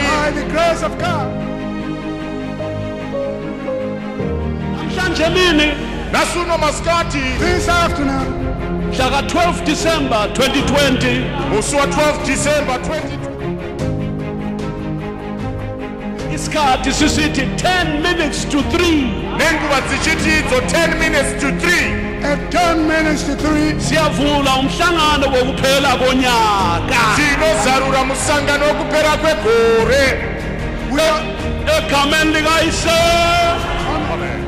by the grace of God. This afternoon, 12 December 2020, 12 December 2020, isikhathi sisithi 10 minutes to 3. nenguba zichithizo 10 minutes to 3. At 10 minutes to 3, siyavula umhlangano wokuphela konyaka. sinozarura musangano wokuphela kwegore. Egameni likaYise. Amen.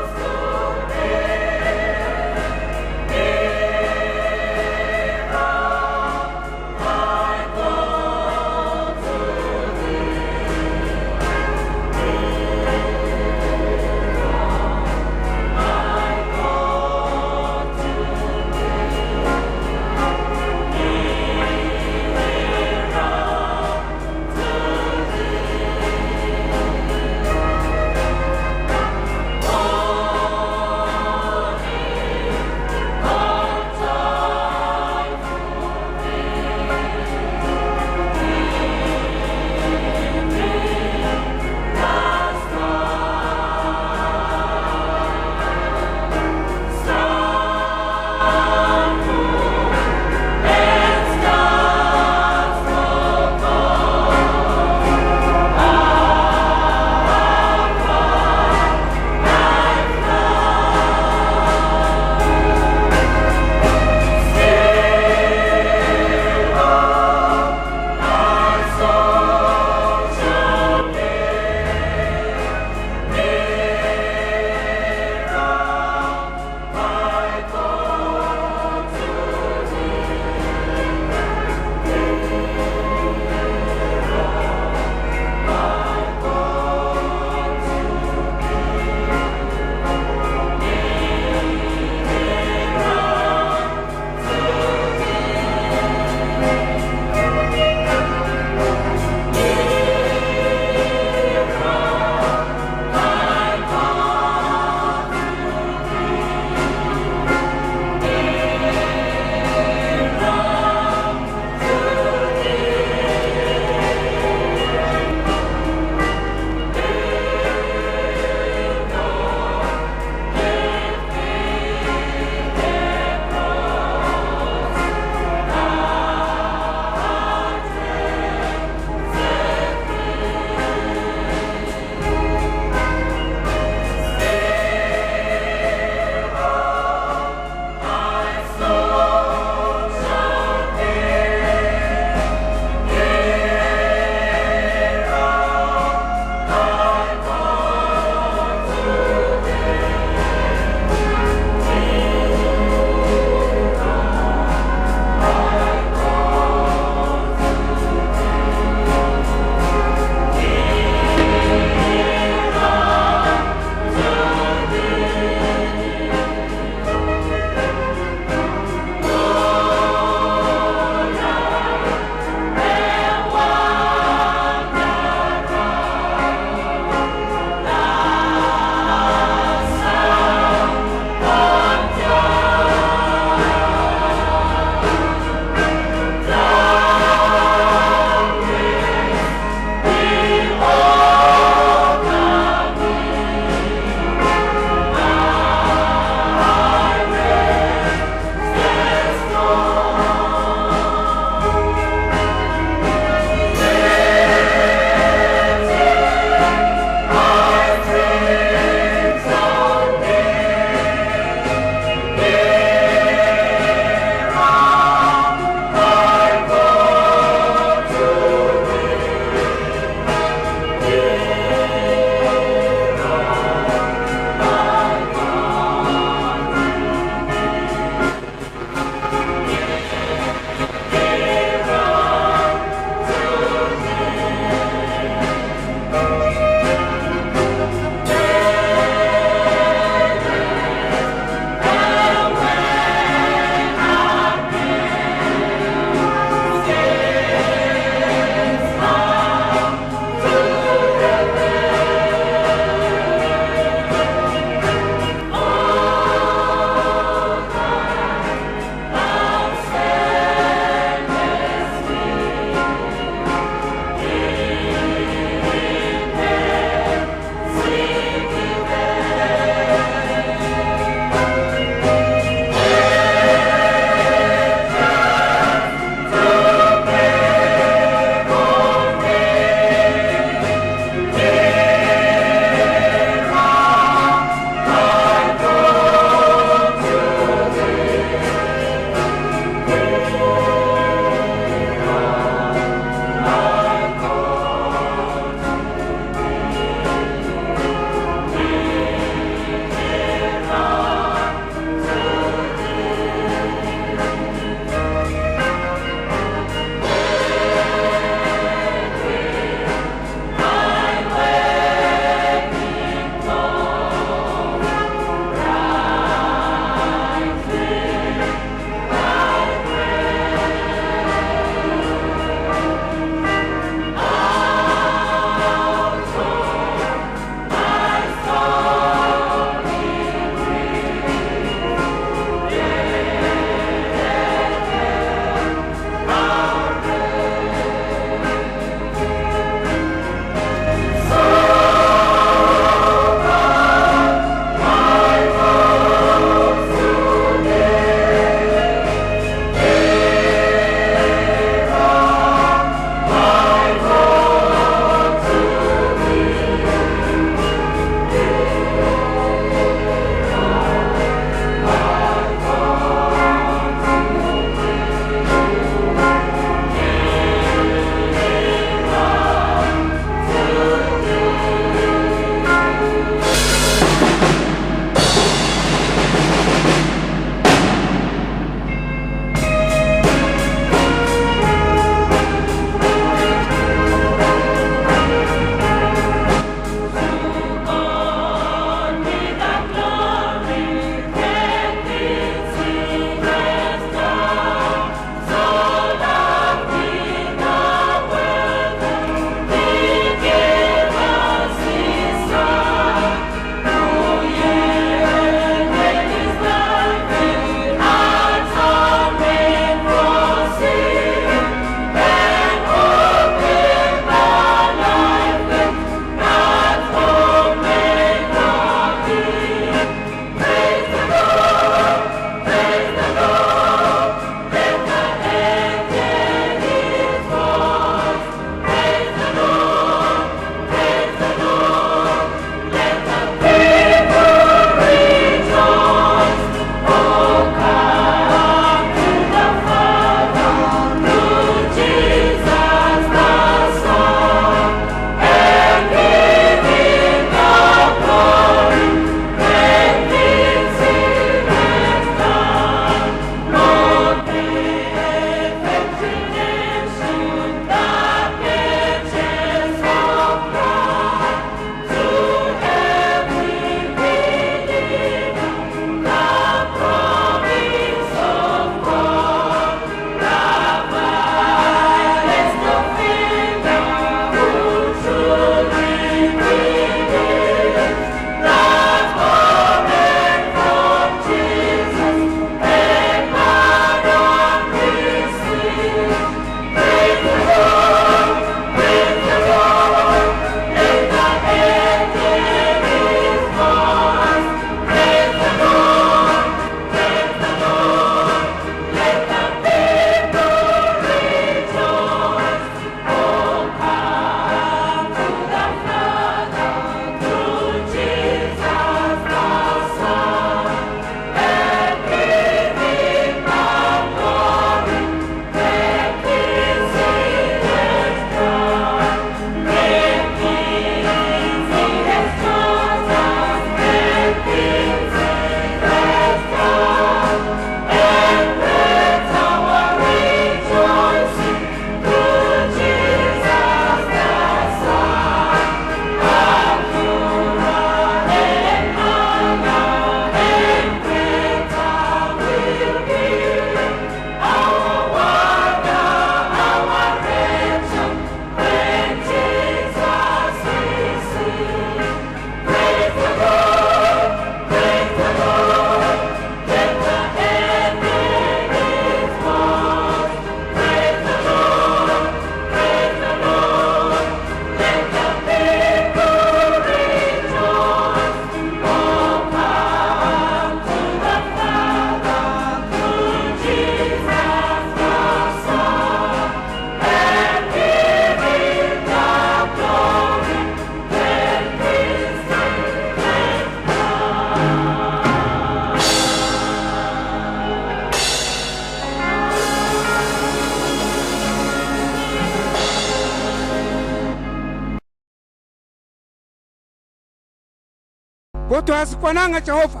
kodwa asikwananga Jehova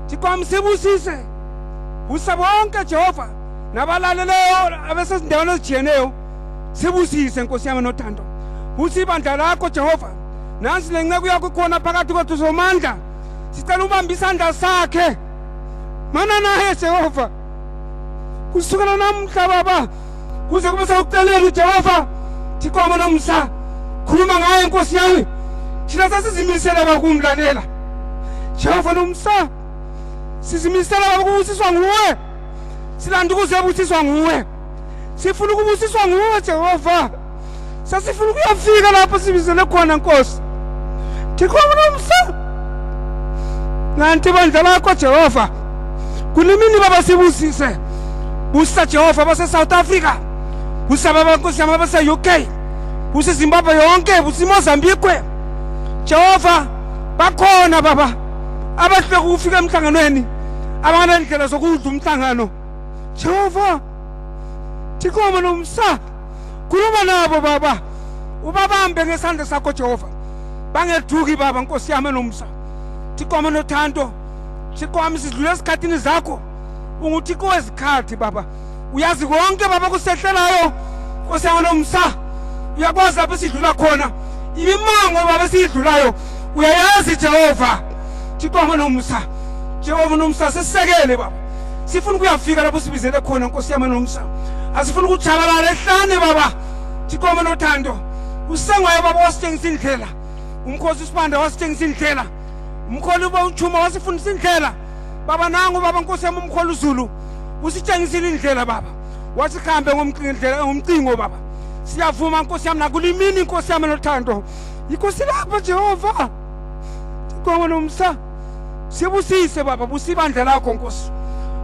tikwamsebusise usabonke Jehova nabalaleleyo abesezindaweni ezijiyeneyo sibusise Nkosi yami nothando uthi ibandla lakho Jehova nansi lenceku yakho khona phakathi kwethu somandla sicela ubambe isandla sakhe mana naye Jehova kusukela namhla baba kuze kube sekuqaleni Jehova tikwama nomsa khuluma ngaye Nkosi yami thina sasizimisela bakumlalela Jehova nomsa sizimisela ukubusiswa nguwe silanda ukuzebusiswa nguwe sifuna ukubusiswa nguwe Jehova sasifuna ukuyafika lapho sibizele khona Nkosi tikwama nomsa nanti bandla lakho Jehova kulimini baba sibusise busa Jehova base South Africa busa baba Nkosi yami base UK busa Zimbabwe yonke busa Mozambique Jehova bakhona baba abahle ukufika emhlanganweni abangendlela zokudla umhlangano Jehova tikhoma nomsa khuluma nabo baba ubabambe ngesandla sakho Jehova bangethuki baba Nkosi yami nomsa tikhoma nothando sikwami sidlula esikhathini zakho unguthi kowezikhathi baba uyazi konke baba kusehlelayo Nkosi yami nomsa uyakwazi lapho sidlula khona imimango baba sidlulayo uyayazi Jehova tikwama nomsa Jehova nomsa sisekele baba sifuna ukuyafika lapho sibizele khona Nkosi yami nomsa asifuna ukujabalala ehlane baba tikwama nothando usengwaye baba wasitshengisa indlela umkhosi usibanda wasitshengisa indlela umkholi uba wasifundisa indlela baba nangu baba Nkosi yami umkholi uZulu usitshengisile indlela baba wasikhambe ngomcingo baba siyavuma Nkosi yami nakulimini Nkosi yami nothando inkosi lapha Jehova tikwama nomsa sibusise baba busibandla lakho Nkosi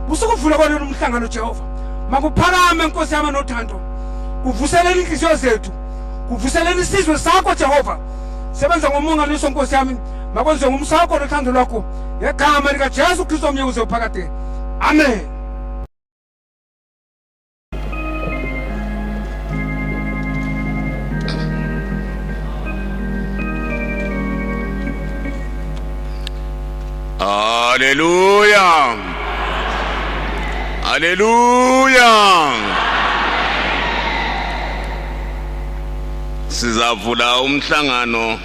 busukuvula kwalo umhlangano Jehova makuphakame Nkosi yami nothando kuvuselele inhliziyo zethu kuvuselele isizwe sakho Jehova sebenza ngomongaliso Nkosi yami makwenziwe ngumsakho nothando lwakho ngegama lika Jesu Kristu omnyekuze uphakade amen. Hallelujah. Hallelujah. Sizavula umhlangano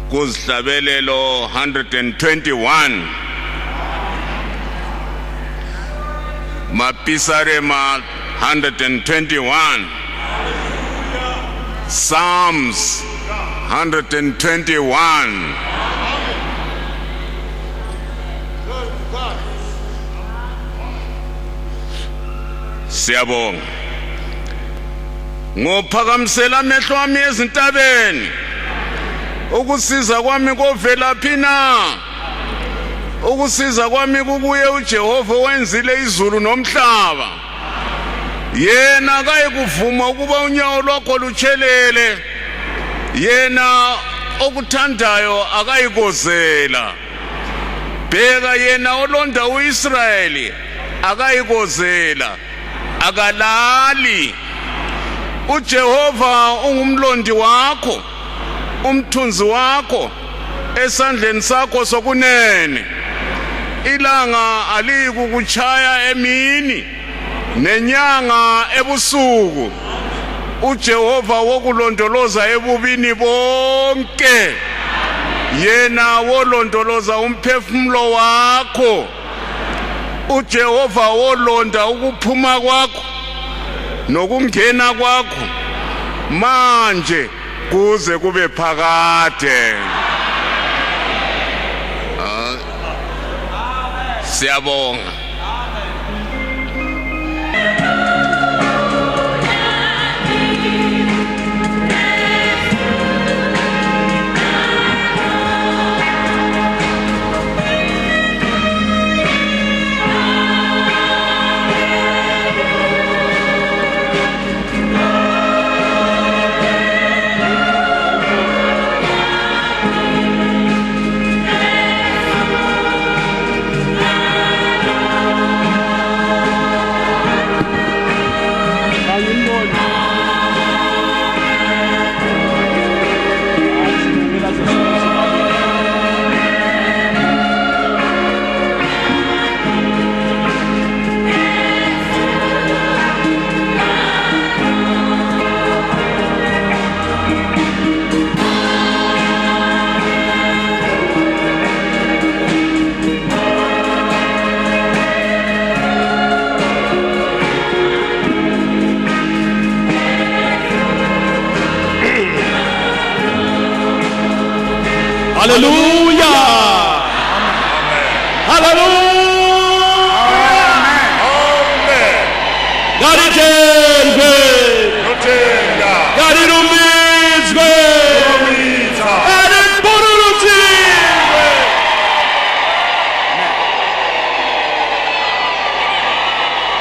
kuzihlabelelo 121 Mapisarema 121 Psalms 121 Siyabonga ngophakamisela amehlo ami ezintabeni ukusiza kwami kovelaphi na ukusiza kwami kukuye uJehova wenzile izulu nomhlaba yena akayikuvuma ukuba unyawo lwakho lutshelele yena okuthandayo akayikozela bheka yena olonda uIsrayeli akayikozela akalali uJehova ungumlondi wakho umthunzi wakho esandleni sakho sokunene ilanga alikukuchaya emini nenyanga ebusuku uJehova wokulondoloza ebubini bonke yena wolondoloza umphefumulo wakho uJehova wolonda ukuphuma kwakho nokungena kwakho manje kuze kube phakade. Siyabonga. Hallelujah. Hallelujah. Amen. Garitendwe. Notenda. Garirumizwe. Omita. Garimbururutizwe.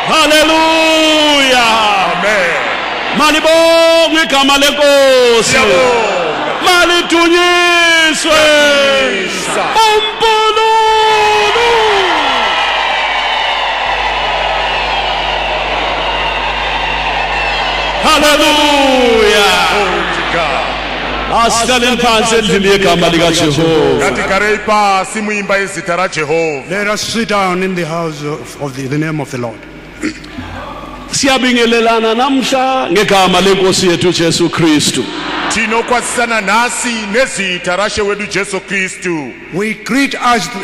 Hallelujah. Amen. Malibongwe igama lenkosi. Siyabonga. Malitunyiswe. Siyabonga. Umpululu. Hallelujah. Glory to God. Asihlale phansi endlini yegama likaJehova. Ngatigarei pasi muimba yezita raJehova. Let us sit down in the house of the name of the Lord. Siyabingelelana namhla ngegama lenkosi yethu Jesu Kristu. Tinokwasisana nasi nezita rashe wedu Jesu Kristu. We greet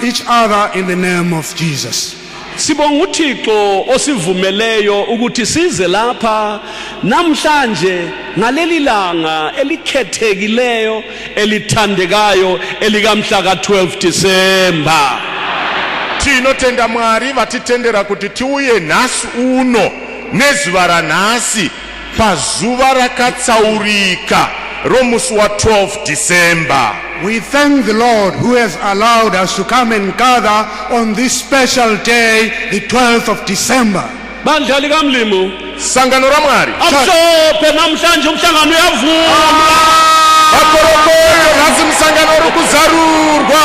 each other in the name of Jesus. Sibonga uThixo osivumeleyo ukuthi size lapha namhlanje ngaleli langa elikhethekileyo elithandekayo elikamhla ka12 December. Tinotenda Mwari vatitendera kuti tiuye nhasi uno nezuva ranhasi pazuva rakatsaurika romusi wa12 December. We thank the Lord who has allowed us to come and gather on this special day, the 12th of December. Bandla likamlimo Sangano ra Mwari. amhlophe namhlanje umhlangano uyavuma. Akorokoyo nasi msangano rukuzarurwa.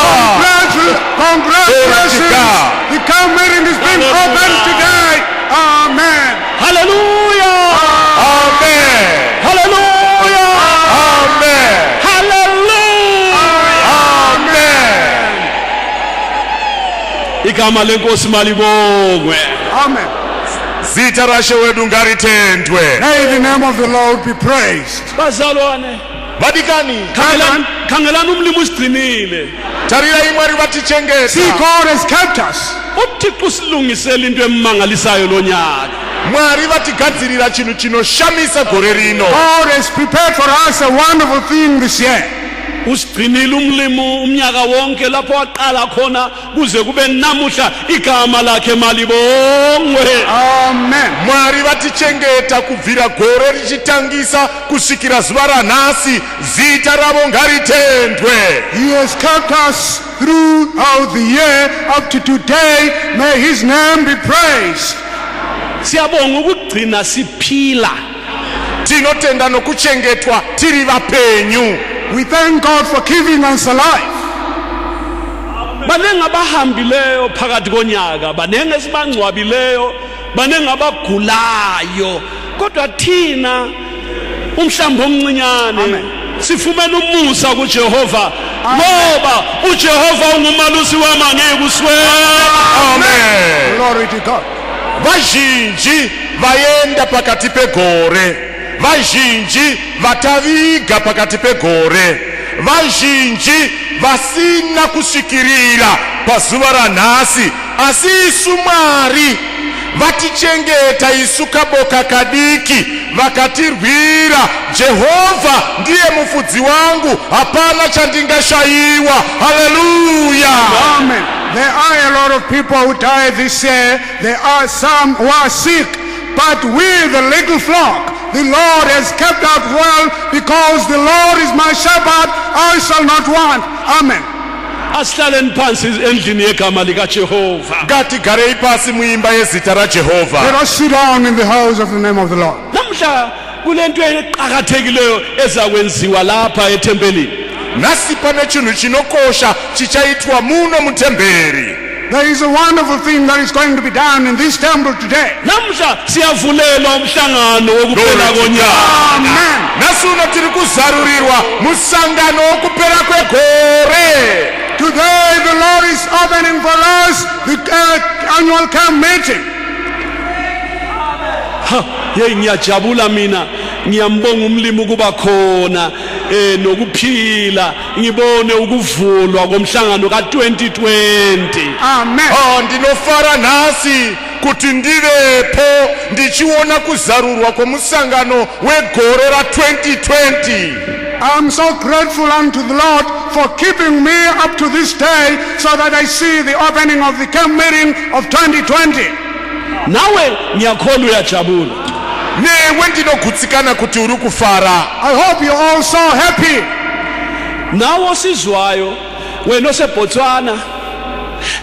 Congratulations! The camp meeting has been opened today. Amen. Hallelujah. Amen. Hallelujah. Amen. Hallelujah. Amen. Igama lenkosi malibongwe. Amen. Zita rashe wedu ngaritendwe. May the name of the Lord be praised. Bazalwane Vadikani. khangelani umlimo usigcinile. Tarira Mwari vatichengeta. See, God has kept us. uThixo usilungisela into emangalisayo lonyaka. Mwari vatigadzirira chinhu chinoshamisa gore rino. God has prepared for us a wonderful thing this year. Usigcinile umlimo umnyaka wonke lapho waqala khona kuze kube namuhla igama lakhe malibongwe. Amen. Mwari vatichengeta kubvira gore richitangisa kusvikira zuva ranhasi, zita ravo ngaritendwe. He has kept us throughout the year up to today. May his name be praised. Siyabonga ukugcina siphila. Tinotenda nokuchengetwa tiri vapenyu. We thank God for keeping us alive. Banenge abahambileyo phakathi konyaka, banenge esibangcwabileyo, banenge abagulayo, kodwa thina umhlambi omncinyane sifumene umusa kuJehova ngoba uJehova ungumalusi wami angeke uswele. Amen. Glory to God. Vazhinji vaenda pakati pegore, vazhinji vataviga pakati pegore, vazhinji vasina kusvikirira pazuva ranhasi, asi isu Mwari vatichengeta isu kaboka kadiki, vakatirwira. Jehovha ndiye mufudzi wangu, hapana chandingashayiwa. Hallelujah. Amen. There are a lot of people who died this year. There are some who are sick. But we, the little flock, the Lord has kept us well, because the Lord is my shepherd, I shall not want. Amen. Asihlaleni phansi endlini yegama likaJehova. Ngatigarei pasi muimba yezita raJehova. Let us sit down in the house of the name of the Lord. Namhla kulento eqhakathekileyo ezakwenziwa lapha ethempelini. Nasi pane chinhu chinokosha chichaitwa muno mutemberi. There is a wonderful thing that is going to be done in this temple today. Namhla siyavulelwa umhlangano wokuphela konyaka. Amen. Nasi uno tiri kuzarurirwa musangano wokupera kwegore. Today the Lord is opening for us the annual camp meeting. Hey, ngiyajabula mina, ngiyambonga umlimo kuba khona nokuphila, ngibone ukuvulwa komhlangano ka2020. Amen. Ndinofara nasi kuti ndivepo ndichiona kuzarurwa kwemusangano wegore ra2020. I'm so grateful unto the Lord for keeping me up to this day so that I see the opening of the camp meeting of 2020. nawe ngiyakholwa uyajabula. Newe ndinogutsikana kuti uri kufara. I hope you're all so happy. nawe osizwayo wena oseBotswana,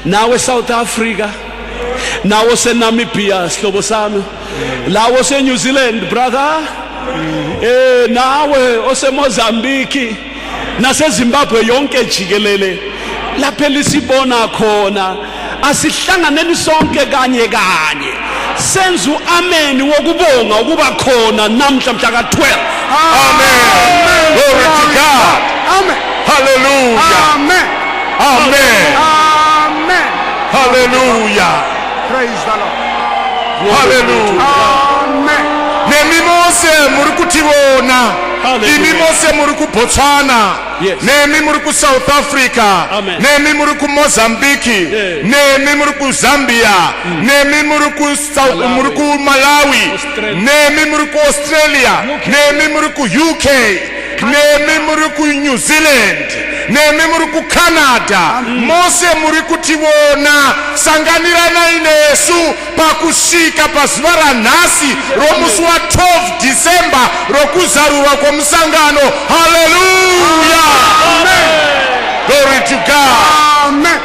nawe South Africa, nawe oseNamibia sihlobo sami, lawo oseNew Zealand brother, nawe oseMozambique naseZimbabwe yonke jikelele lapha lisibona khona, asihlanganeni sonke kanye kanye senze uamen wokubonga ukuba khona namhla mhla ka12. Amen. Glory to God. Amen. Hallelujah. Amen. Amen. Amen. Hallelujah. Praise the Lord. Hallelujah. Amen. Nemi mose muri kutibona. Hallelujah. Imi mose muri ku Botswana. Yes. Nemi muri ku South Africa. Amen. Nemi muri ku Mozambique. Yeah. Nemi muri ku Zambia. Nemi muri ku muri ku Malawi. Australia. Nemi muri ku Australia. UK. Nemi muri ku UK. Nemi muri ku New Zealand. Nemi muri ku Canada. Mose muri kutibona. Sanganirana inesu pakusika pazuva ranhasi romusi wa 12 December rokuzarurwa kwemusangano. Hallelujah. Glory to God. Amen.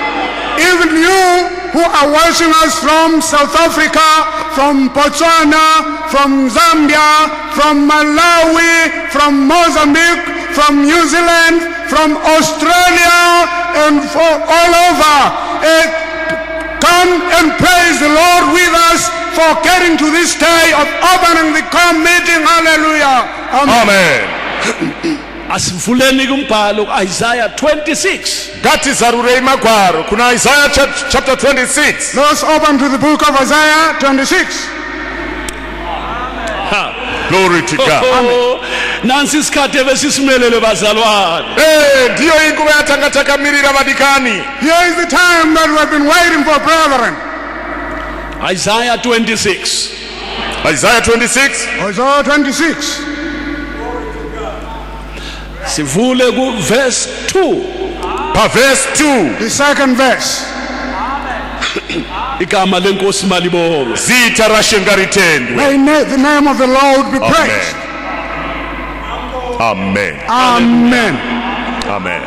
Even you who are watching us from South Africa, from Botswana, from Zambia, from Malawi, from Mozambique, from New Zealand, from Australia, and all over, come and praise the Lord with us for getting to this day of opening the camp meeting. Hallelujah. Amen. Amen. Asivuleni kumbhalo Isaiah 26. Ngati zarurei magwaro kuna Isaiah chapter 26. Let's open to the book of Isaiah 26. Glory to God. Nansi isikhathi ebesisimelele bazalwane. Ndiyo inguva yatakatamirira vadikani. Here is the time that we have been waiting for, brethren. Isaiah 26. Isaiah 26. Isaiah 26. Sivule ku verse 2. Pa verse 2. The second verse. Igama lenkosi malibonge. Zita rashengaritendwe. May the name of the Lord be praised. Amen. Amen. Amen.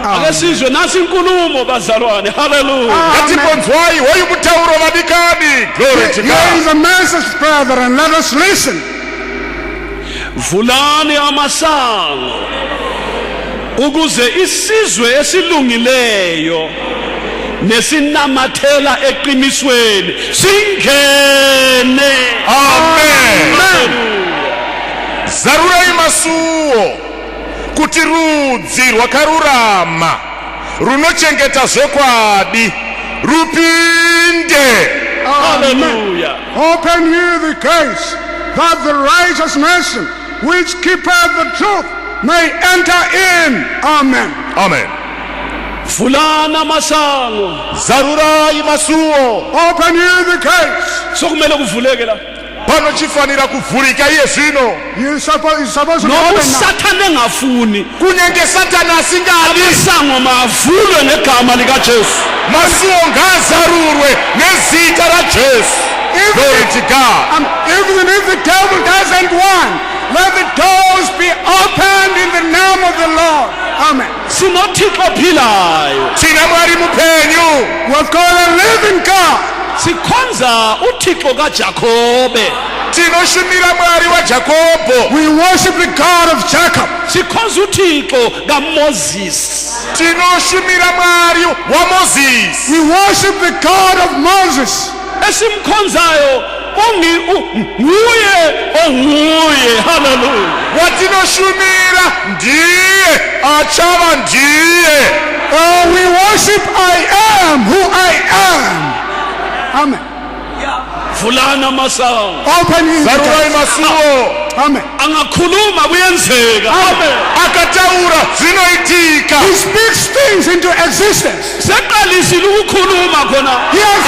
Ake sizwe nasi inkulumo bazalwane. Hallelujah. Ngatiponzwai hoyu mutauro vadikani. Glory to Here is God. a message, brethren. Let us listen. Vulani amasango ukuze isizwe esilungileyo nesinamathela eqinisweni singene. Amen. Zarurei masuo kuti rudzi rwakarurama runochengeta zvokwadi rupinde. Hallelujah. Open ye the gates, that the righteous nation which keepeth the truth may enter in. Amen. Amen. Vulana masango. Zarurai masuo. Open ye the gates. Sokumele kuvuleke la. Panochifanira kuvhurika iye zvino. You're supposed to be No open now. Satan engafuni. Kunyenge Satani asingadi. Amasango mavulwe ngegama lika Jesu. Masuo ngazarurwe nezita raJesu. Glory to God. Even if the devil doesn't want, let the doors be opened in the name of the Lord. Amen. Sinothixo ophilayo. Thina Mwari mupenyu. We've got a living God. Sikhonza uThixo kaJakobe. Tinoshumira Mwari waJakobo. We worship the God of Jacob. Sikhonza uThixo kaMoses. Tinoshumira Mwari waMoses. We worship the God of Moses. Esimkhonzayo nguye onguye. Hallelujah. Watinoshumira ndiye achava ndiye. Oh, we worship I am who I am. Amen. Vulana masango. Open his Zarurai gates. masuo. Amen. angakhuluma kuyenzeka. akataura zvinoitika. He speaks things into existence. Seqalisile ukukhuluma khona.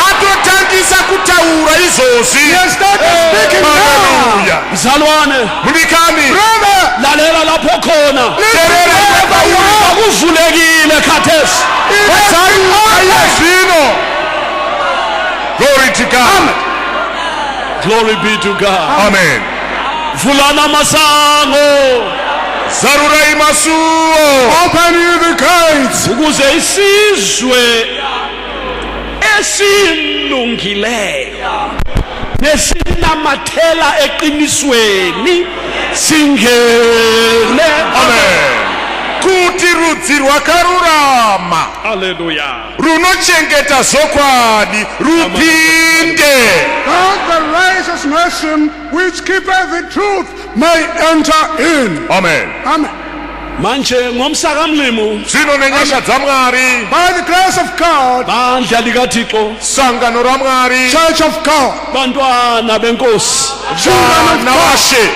atotangisa kutaura izvozvi. He has started speaking now. Hallelujah. Mzalwane, Mudikani, Brother, lalela lapho khona. Akuvulekile khathesi. zvino. Glory to God. Glory be to God. Amen. Vulana masango Zarurai masuo. open you the gates. ukuze isizwe esilungileyo nesinamathela eqinisweni singene. Amen. Kuti rudzi rwakarurama Hallelujah. runochengeta zokwadi rupinde. That the righteous nation which keepeth the truth may enter in. Amen. Amen. Manje ngomsaka mlimo Zvino nenyasha dzaMwari, By the grace of God, bandla likaThixo, sangano raMwari, Church of God, bantwana benkosi, vana vashe,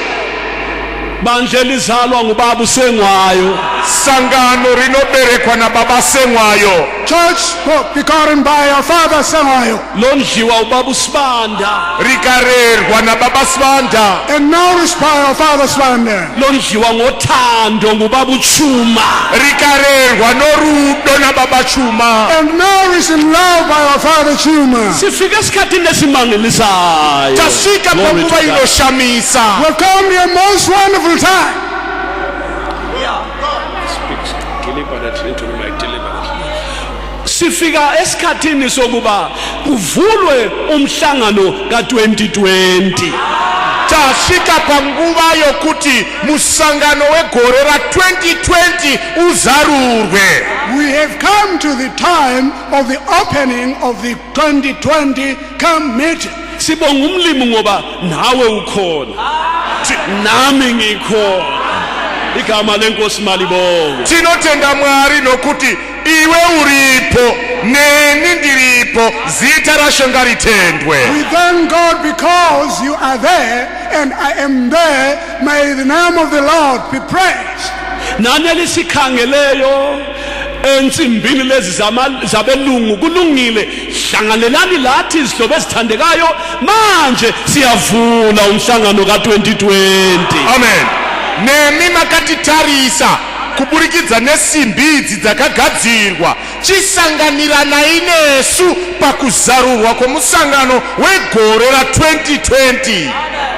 bandla lizalwa ngubaba usengwayo, sangano rinoberekwa nababa sengwayo, Church begotten by our Father Samayo, londliwa ubaba usibanda, rikarerwa nababa Svanda, and nourished by our Father Swanda, londliwa ngothando ngubaba uchuma. rikarerwa norudo nababa Chuma. and nourished in love by our Father Chuma. Sifike esikhathini esimangalisayo. Tasvika Glory to panguva God. inoshamisa. We'll come to a most wonderful time. Sifika esikhathini sokuba kuvulwe umhlangano ka2020. Tasvika panguva yokuti musangano wegore ra2020 uzarurwe. We have come to the time of the opening of the 2020 committee. Sibonga umlimi ngoba nawe ukhona. Nami ngikhona. Igama lenkosi malibonge. Tinotenda Mwari nokuti iwe uripo neni ndiripo zita rashonga ritendwe. We thank God because you are there and I am there. May the name of the Lord be praised. Nani sikhangeleyo ensimbini lezi zabelungu kulungile, hlanganelani lathi izihlobo ezithandekayo, manje siyavula umhlangano ka2020. Amen. Nemi makatitarisa kuburikidza nesimbidzi dzakagadzirwa chisanganirana inesu pakuzarurwa kwomusangano wegore ra2020.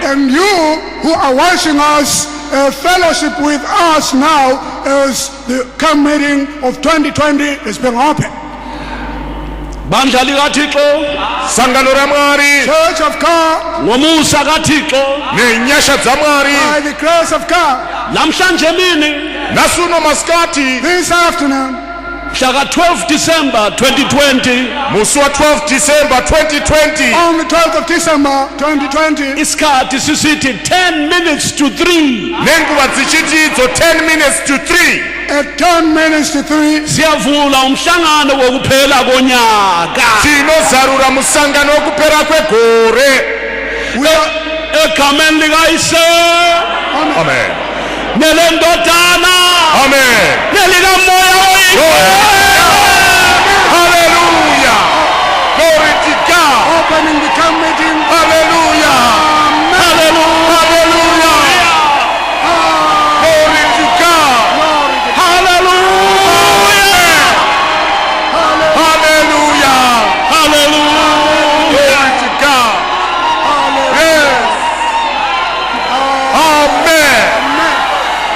And you who are watching us fellowship with us now as the committee of 2020 has been opened. Bandla likaThixo, Sangano raMwari, Church of God, ngomusa kaThixo, nenyasha dzaMwari, by the grace of God, namhlanje mini nasuno maskati, this afternoon, mhla ka12 December 2020, musi wa 12 December 2020, on the 12th of December 2020, isikhathi sisithi 10 minutes to 3. nenguva dzichitidzo 10 minutes to 3. at 10 minutes to 3, Siyavula umhlangano wokuphela konyaka. Tinozarura musangano wokupera kwegore. Egameni likaYise, Amen. nelendodana, Amen. nelikamoya oyingcwele. Hallelujah. Glory to God. opening the committee. Hallelujah. Hallelujah. Hallelujah. Glory to God. Hallelujah. Hallelujah. Hallelujah. Glory to God. Yes. Amen.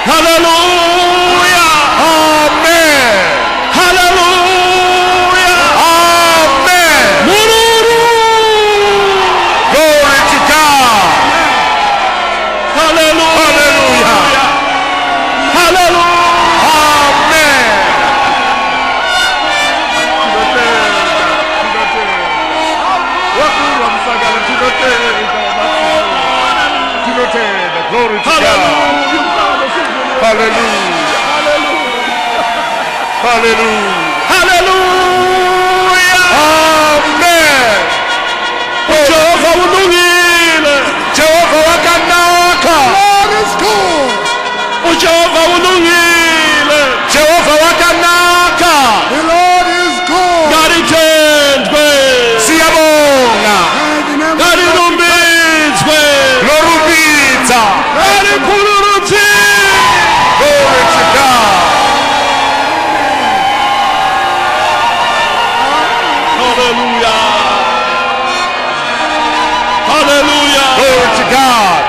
Hallelujah. Amen. Hallelujah. Amen. Mururu. Glory to God. Hallelujah. Hallelujah. Hallelujah. Amen. Glory to God. Hallelujah. Hallelujah. Hallelujah. Amen. Jehova ulungile. Jehova wakanaka. uJehova ulungile. Jehova wakanaka. The Lord is good. Ngalithendwe. Siyabonga. Ngalilumbizwe. Lorumbidza. Ngalikhuluruthi. Glory to God. Hallelujah. Hallelujah. Glory to God.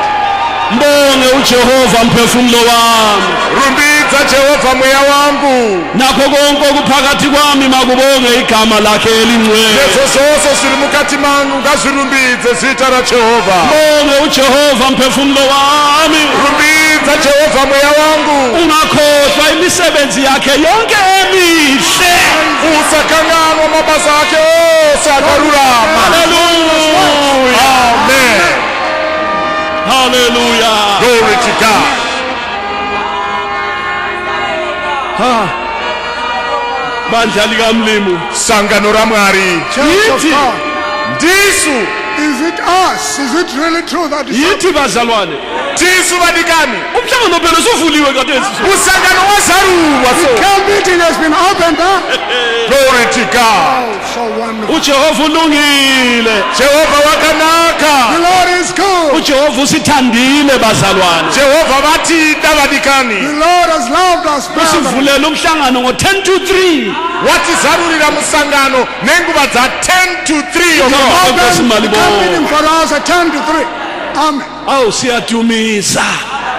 Mbonge uJehova mphefumulo wami. Rumbidza Jehova moya wangu. Nakho konke okuphakathi kwami makubonge igama lakhe elingcwele. Lezo zonke ziri mukati mangu ngazirumbidze zita ra Jehova. Mbonge uJehova mphefumulo wami. Rumbidza Jehova moya wangu. Ungakhohlwa imisebenzi yakhe yonke emihle. Usakanganwa mabasa akhe ose akarurama. Hallelujah. Amen. Hallelujah. Glory to God. Bandla likamlimu. Sangano ra Mwari. Church of Yithi. God. Ndisu. Is it us? Is it really true that it's Yithi bazalwane. Ndisu vadikani. Umhlangano phela usuvuliwe khathesi. Usangano wazaruwa so. camp meeting has been opened up? Glory to God. Oh, so wonderful. uJehova ulungile. Jehova wakanaka. The Lord is good. uJehova usithandile bazalwane. Jehova vathita vadikani. The Lord has loved us, brother. Usivulela umhlangano ngo10 to 3. Watizarurira musangano nenguva dza 10 to 3 Igama o'clock. lakho Open the Simalibo. camp meeting for us at 10 to 3. Amen. Awu siyadumisa.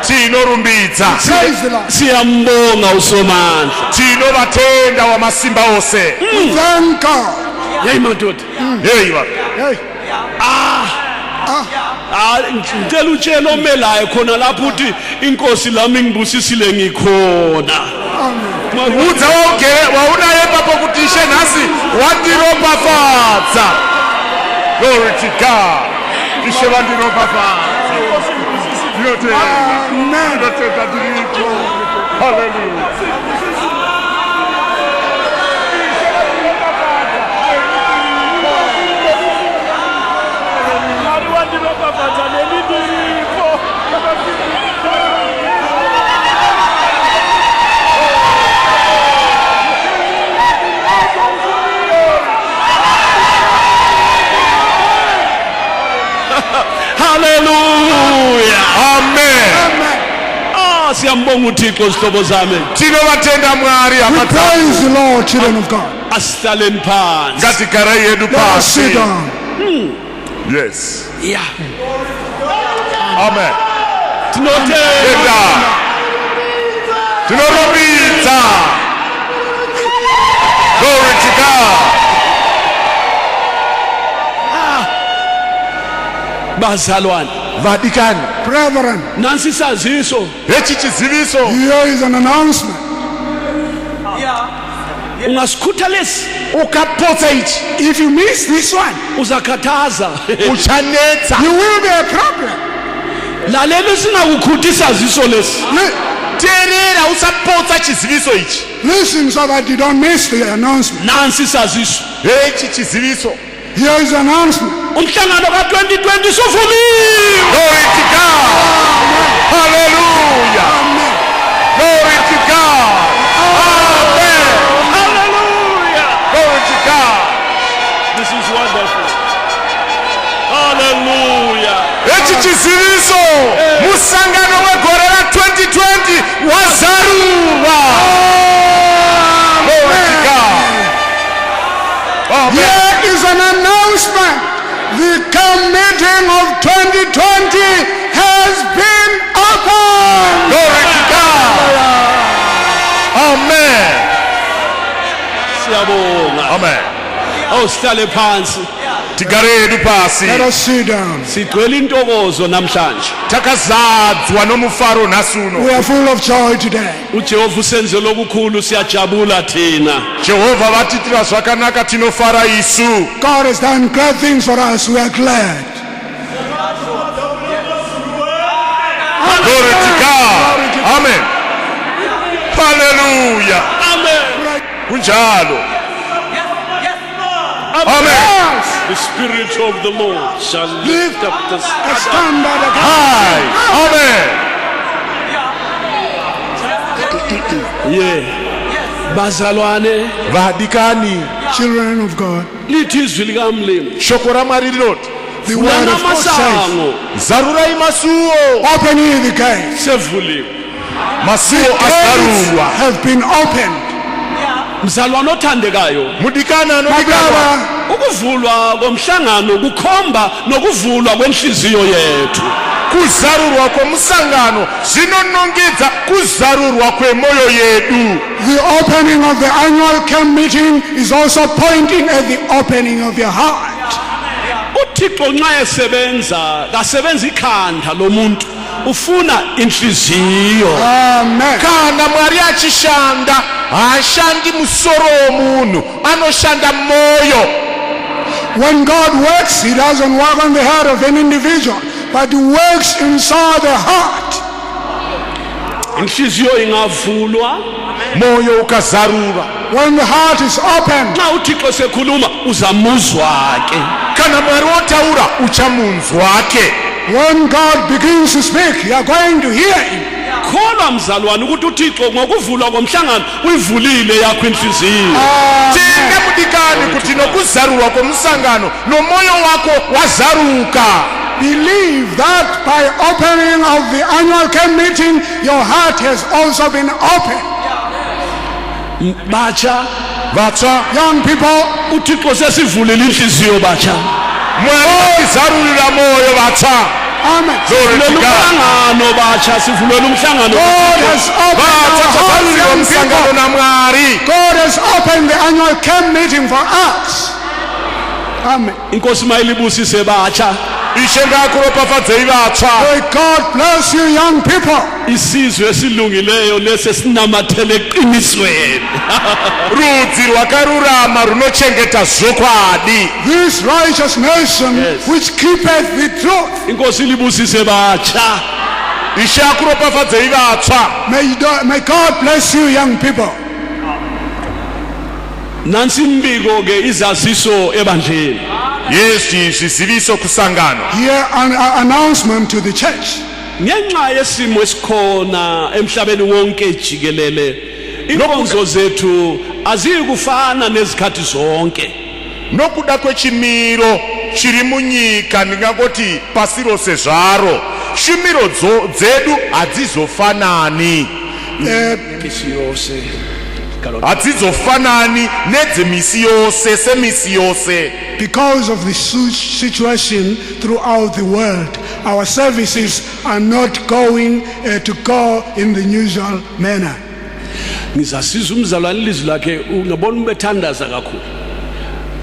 Tinorumbidza. Praise the Lord. Siyambonga usomandla. Tinovatenda wamasimba ose. We thank God. Hey madoda. Hey baba. Hey. Ngicela utshela omelayo khona lapho uthi inkosi lami ngibusisile ngikhona. Udza waunaye papo kuti ishe nhasi wandiropafadza. Glory to God. Ishe vandiropafadza. Ndinotenda ndiripo. Hallelujah. Hallelujah. Amen. Siyambonga uThixo sihlobo zami. Tinovatenda Mwari We amatatu. praise the Lord, children of God. Asihlaleni phansi. Ngatigarai yedu Let us sit pasi. down. Yes. Yeah. Amen. Tinotenda. Tenda. Tinorumbidza. Glory to God. Bazalwane. Vadikani. Brethren, Nansi saziso. Hechi chiziviso. here is an announcement. Ungasikhuthalesi. Ukapotsa ichi. If you miss this one, Uzakhathaza. Uchanetsa. you will be a problem. Lalela singakukhutha isaziso lesi. Terera usapotsa chiziviso ichi. Listen so that you don't miss the announcement. Nansi saziso. Hechi chiziviso. Here is an announcement. Umhlangano ka2020 suvuliwe. Glory to God. Hallelujah. Glory to God. Amen. Hallelujah. Glory to God. This is wonderful. Hallelujah. Hechi chiziviso. Musangano wegore ra 2020 wazaruwa. Glory to God. Amen. Here is an announcement. The camp meeting of 2020 has been opened. Glory to God. Amen. Siyabonga. Amen. Awusihlale phansi. Tigare yedu pasi. Let us sit down. Sigcwele intokozo namhlanje. Takazadzwa nomufaro nasuno. We are full of joy today. uJehova usenzele okukhulu siyajabula thina. Jehova vatitira zvakanaka tinofara isu. God has done great things for us. We are glad. Glory to God. Amen. Hallelujah. Amen. Kunjalo. Amen. The Spirit of the Lord shall lift up the standard. Stand by the Hi. Amen. bazalwane vadikani, children of God, lithi izwi likamlimi shoko ramwari rinoti the word of God says, masango zarurai masuo, open ye the gates. sevuliwe. masuo Gates azarurwa. have been opened. Mzalwane othandekayo, Mudikana My nodikanwa, brother, ukuvulwa komhlangano kukhomba nokuvulwa kwenhliziyo yethu. kuzarurwa kwemusangano zvinonongedza kuzarurwa kwemoyo yedu. the opening of the annual camp meeting is also pointing at the opening of your heart. uThixo nxa esebenza kasebenza ikhanda lomuntu, ufuna inhliziyo. Amen. Kana Mwari achishanda haashandi musoro womunhu, anoshanda moyo. When God works, he doesn't work on the heart of an individual, but he works inside the heart. Inhliziyo ingavulwa, Moyo ukazarurwa, When the heart is open, nxa uThixo sekhuluma uzamuzwa ke. kana Mwari otaura uchamunzwake. when God begins to speak, you are going to hear him. Kholwa mzalwane ukuthi uThixo ngokuvulwa komhlangano uyivulile yakho inhliziyo. Tenda mudikani kuti nokuzarurwa kwemusangano nomoyo wako wazaruka. Believe that by opening of the annual camp meeting, your heart has also been opened. Batsha, Vatsva, Young people, uThixo sesivulile inhliziyo batsha. Mwari akizarurira moyo vatsva. amen. Glory to God. Umhlangano batsha, sivulela umhlangano. God has opened Vatsva our hearts, tazarurira young musangano people. naMwari. God has opened the annual camp meeting for us. Amen. Inkosi mayilibusise batsha. Ishe ngakuropafadzei vatsva. May God bless you, young people. Isizwe esilungileyo lesi sinamathele eqinisweni. Rudzi rwakarurama runochengeta zokwadi. This righteous nation Yes. which keepeth the truth. Inkosi ilibusise batsha. Ishe akuropafadzei vatsva. May God bless you, young people. Nansi imbiko ke izaziso ebandleni. Yesi zviziviso kusangano. Here an announcement to the church. Ngenxa yesimo esikhona emhlabeni wonke jikelele, inkonzo zethu azikufana nezikhathi zonke. Nokuda kwechimiro chiri munyika ndingangoti pasi rose zvaro, shumiro dzedu hadzizofanani. Hadzizofanani nedzemisi yose semisi yose. Because of the situation throughout the world, our services are not going to go in the usual manner. Ngizasiza umzalwane ilizwi lakhe ungabona ubethandaza kakhulu.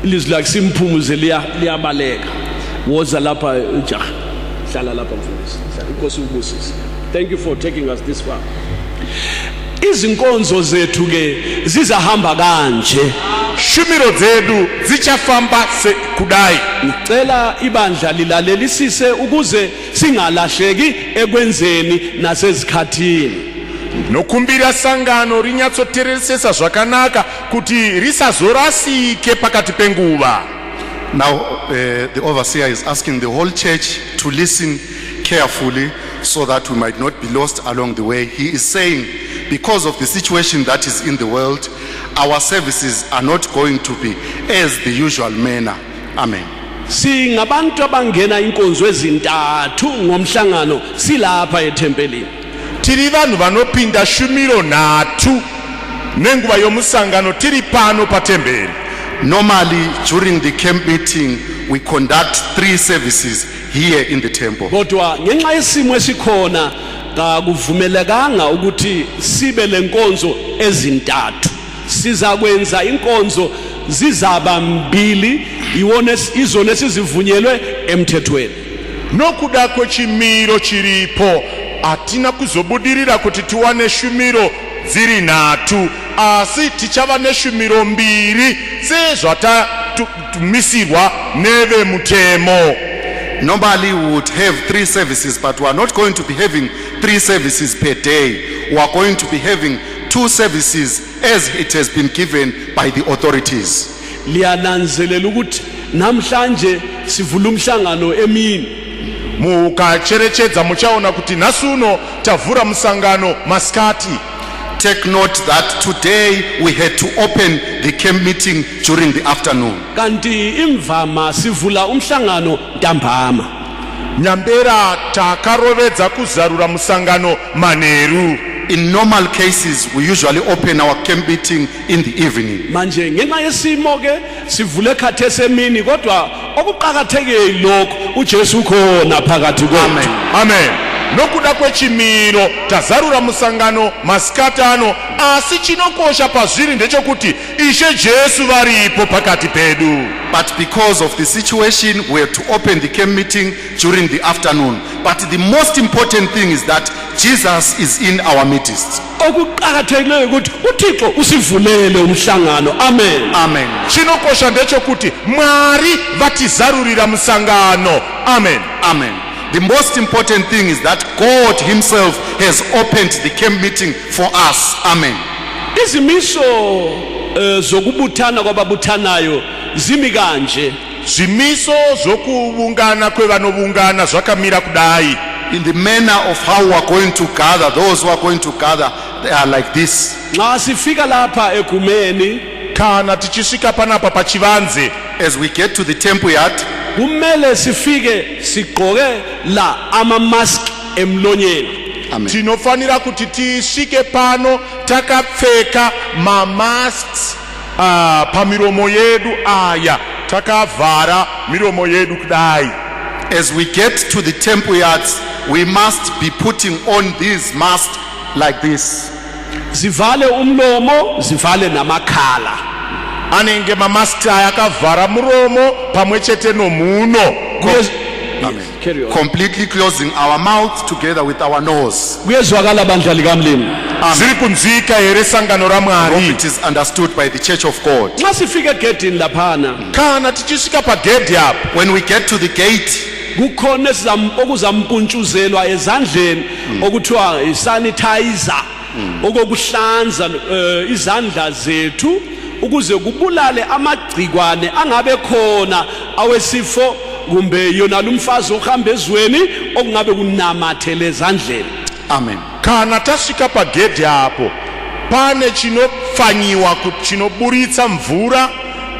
Ilizwi lakhe simphumuze liyabaleka. Woza lapha ujaha. Hlala lapha mfundisi. Inkosi ubusise. Thank you for taking us this far. Izinkonzo zethu ke zizahamba kanje. Shumiro dzedu dzichafamba kudai. Ngicela ibandla lilalelisise ukuze singalahleki ekwenzeni nasezikhathini. Nokumbira sangano rinyatsoteresesa zvakanaka kuti risazorasike pakati penguva. Now, the overseer is asking the whole church to listen carefully so that we might not be lost along the way. He is saying, because of the situation that is in the world, our services are not going to be as the usual manner. Amen. Singabantu abangena inkonzo ezintathu ngomhlangano silapha ethempelini. Tiri vanhu vanopinda shumiro nhatu nenguva yomusangano tiri pano patemberi. Normally, during the camp meeting, we conduct 3 services here in the temple. Kodwa ngenxa yesimo esikhona akuvumelekanga ukuthi sibe lenkonzo ezintathu. Siza kwenza inkonzo zizaba mbili izona esizivunyelwe emthethweni. Nokuda kwechimiro chiripo atina kuzobudirira kuti tiwane shumiro dziri nhatu, asi tichava neshumiro mbiri sezvatatumisirwa nevemutemo. Normally, we would have 3 services, but we are not going to be having 3 services per day. We are going to be having 2 services as it has been given by the authorities. Liyananzelela ukuthi namhlanje sivula umhlangano emini. Mukacherechedza muchaona kuti nhasi uno tavhura musangano masikati. take note that today we had to open the camp meeting during the afternoon. kanti imvama sivula umhlangano ntambama. nyambera takarovedza kuzarura musangano manheru. In normal cases, we usually open our camp meeting in the evening. Manje ngenxa yesimo ke sivule khathesi emini kodwa okuqhakathekile lokho uJesu ukhona phakathi kwethu. Amen. Amen. Nokuda kwechimiro tazarura musangano masikatano asi chinokosha pazviri ndechokuti Ishe Jesu varipo pakati pedu. But because of the situation, we had to open the camp meeting during the afternoon. But the most important thing is that Jesus is in our midst. Okuqhakathekile ukuthi uThixo usivulele umhlangano. Amen. Amen. Chinokosha ndechokuti Mwari vatizarurira musangano. Amen. Amen. The most important thing is that God himself has opened the camp meeting for us. Amen. Izimiso zokubuthana kwababuthanayo zimi kanje. Zvimiso zokubungana kwevanobungana zvakamira kudai. In the manner of how we are going to gather, those who are going to gather, they are like this. Nxa sifika lapha egumeni Kana tichisvika panapa pachivanze, As we get to the temple yard, kumele sifike sigqoke la ama-mask emlonyeni. amen, tinofanira kuti tisvike pano takapfeka mamasks pamiromo yedu aya, takavhara miromo yedu kudai. as we get to the temple yards, we must be putting on these masks like this. Zivale umlomo, zivale namakhala. Anenge mamasks aya akavhara muromo pamwe chete nomuno. Amen. Carry on. Completely closing our mouth together with our nose. Kuyezwakala bandla likamlimi. Ziri kunzwika here sangano I hope raMwari. it is understood by the church of God. Nxa sifike egedini laphana Kana tichisvika pagedhi apo, When we get to the gate, kukhona okuzampuntshuzelwa ezandleni okuthiwa isanitizer okokuhlanza izandla zethu ukuze kubulale amagcikwane angabe khona awesifo kumbe yona lumfazi ohamba ezweni okungabe kunamathele ezandleni. amen, kana tasvika pagedhi apo pane chinopfanyiwa chinoburitsa mvura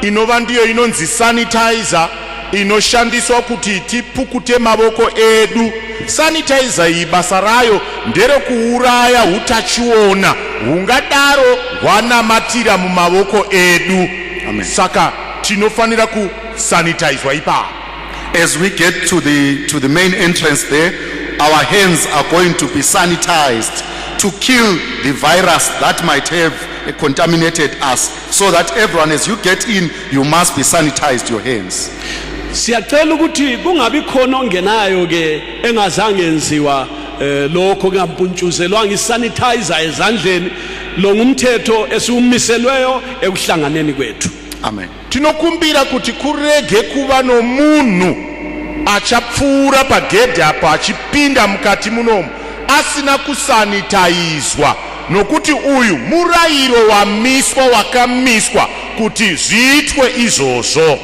inova ndiyo inonzi sanitizer inoshandiswa kuti tipukute mavoko edu. Sanitizer iyi basa rayo nderekuuraya hutachiona hungadaro hwanamatira mumavoko edu. Amen. Saka tinofanira kusanitizwa ipapo. as we get to the main entrance there, our hands are going to be sanitized to kill the virus that might have contaminated us, so that everyone, as you get in, you must be sanitized your hands. Siyacela ukuthi kungabi khona ongenayo ke engazange enziwa lokho ngampuntshuzelwa ngisanitizer ezandleni. Lo ngumthetho esiumiselweyo ekuhlanganeni kwethu. Amen. Tinokumbira kuti kurege kuva nomunhu achapfuura pagedhi apo achipinda mukati munomu asina kusanitaizwa, nokuti uyu murayiro wakamiswa kuti zviitwe izvozvo.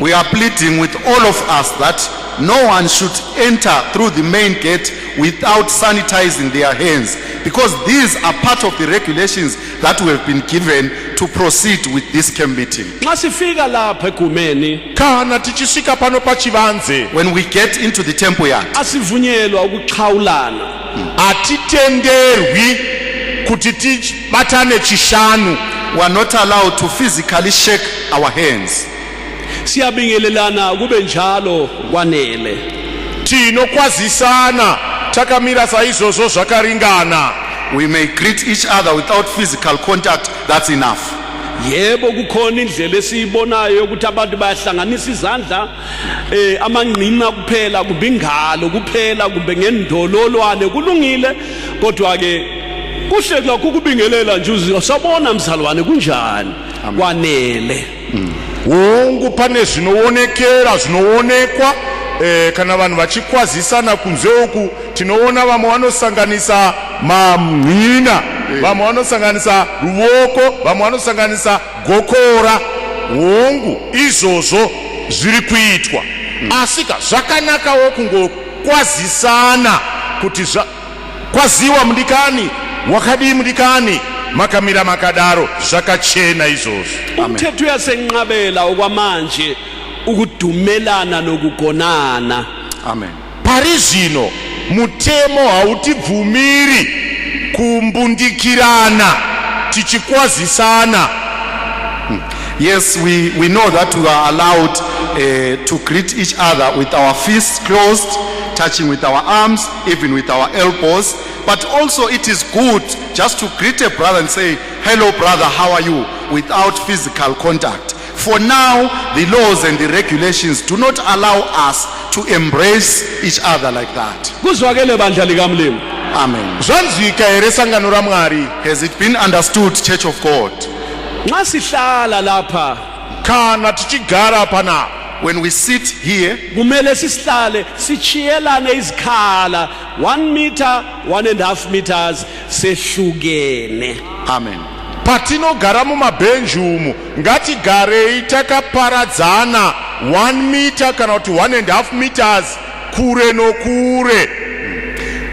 We are pleading with all of us that no one should enter through the main gate without sanitizing their hands, because these are part of the regulations that we have been given to proceed with this camp meeting. Nxa sifika lapha egumeni Kana tichisvika pano pachivanze, When we get into the temple yard, asivunyelwa ukuxhawulana. hatitenderwi kuti tibatane chishanu. we are not allowed to physically shake our hands. Siyabingelelana kube njalo kwanele. Tinokwazisana takamira saizvozvo zvakaringana. We may greet each other without physical contact. That's enough. Yebo kukhona indlela esiyibonayo ukuthi abantu bayahlanganisa izandla amangqina kuphela kumbe ingalo kuphela kumbe ngendololwane kulungile, kodwa ke kuhle lokho kubingelela nje usabona mzalwane kunjani kwanele. Hongu pane zvinoonekera zvinoonekwa kana vanhu vachikwazisana kunze uku tinoona vamwe vanosanganisa mamhina, vamwe vanosanganisa ruoko, vamwe vanosanganisa gokora. Hongu izvozvo zviri kuitwa, asika zvakanakawo kungokwazisana kuti kwaziwa mudikani, wakadii mudikani, makamira makadaro zvakachena izvozvo. umthetho uyasenqabela okwamanje ukudumelana nokugonana. Amen. Pari zvino mutemo hautibvumiri kumbundikirana tichikwazisana. Yes, we know that we are allowed to greet each other with our fists closed, touching with our arms, even with our elbows. But also it is good just to greet a brother and say, hello brother, how are you? Without physical contact. For now, the laws and the regulations do not allow us to embrace each other like that. Kuzwakele bandla likamlimi. Amen. Zvanzwika here sangano raMwari? Has it been understood, Church of God? Nxa sihlala lapha Kana tichigara panapa, When we sit here, kumele sihlale sichiyelane izikhala 1 meter 1.5 meters sehlukene. amen. patinogara mumabhenji umu ngatigarei takaparadzana 1 meter kana kuti 1.5 meters kure nokure.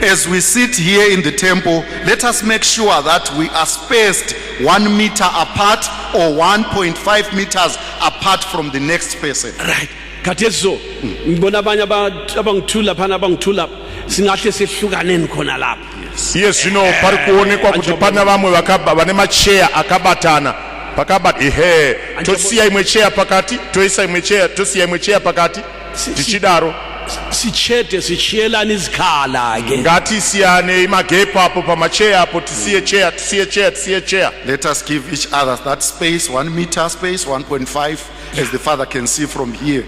As we sit here in the temple, let us make sure that we are spaced 1 meter apart or 1.5 meters apart from the next person. Right. Katheso ngibona abanye abangithula phana abangithula singahle sehlukaneni khona lapha. Yes, zvino pari kuonekwa kuti pana vamwe vane macheya akabatana pakabata tosiya imwe cheya pakati toisa imwe cheya tosiya imwe cheya pakati tichidaro sichete sichiyelana izikhala ke. ngatisiyane magepu apo pamacheya apo tisiye cheya tisiye cheya tisiye cheya. Let us give each other that space, 1 meter space, 1.5, as the Father can see from here.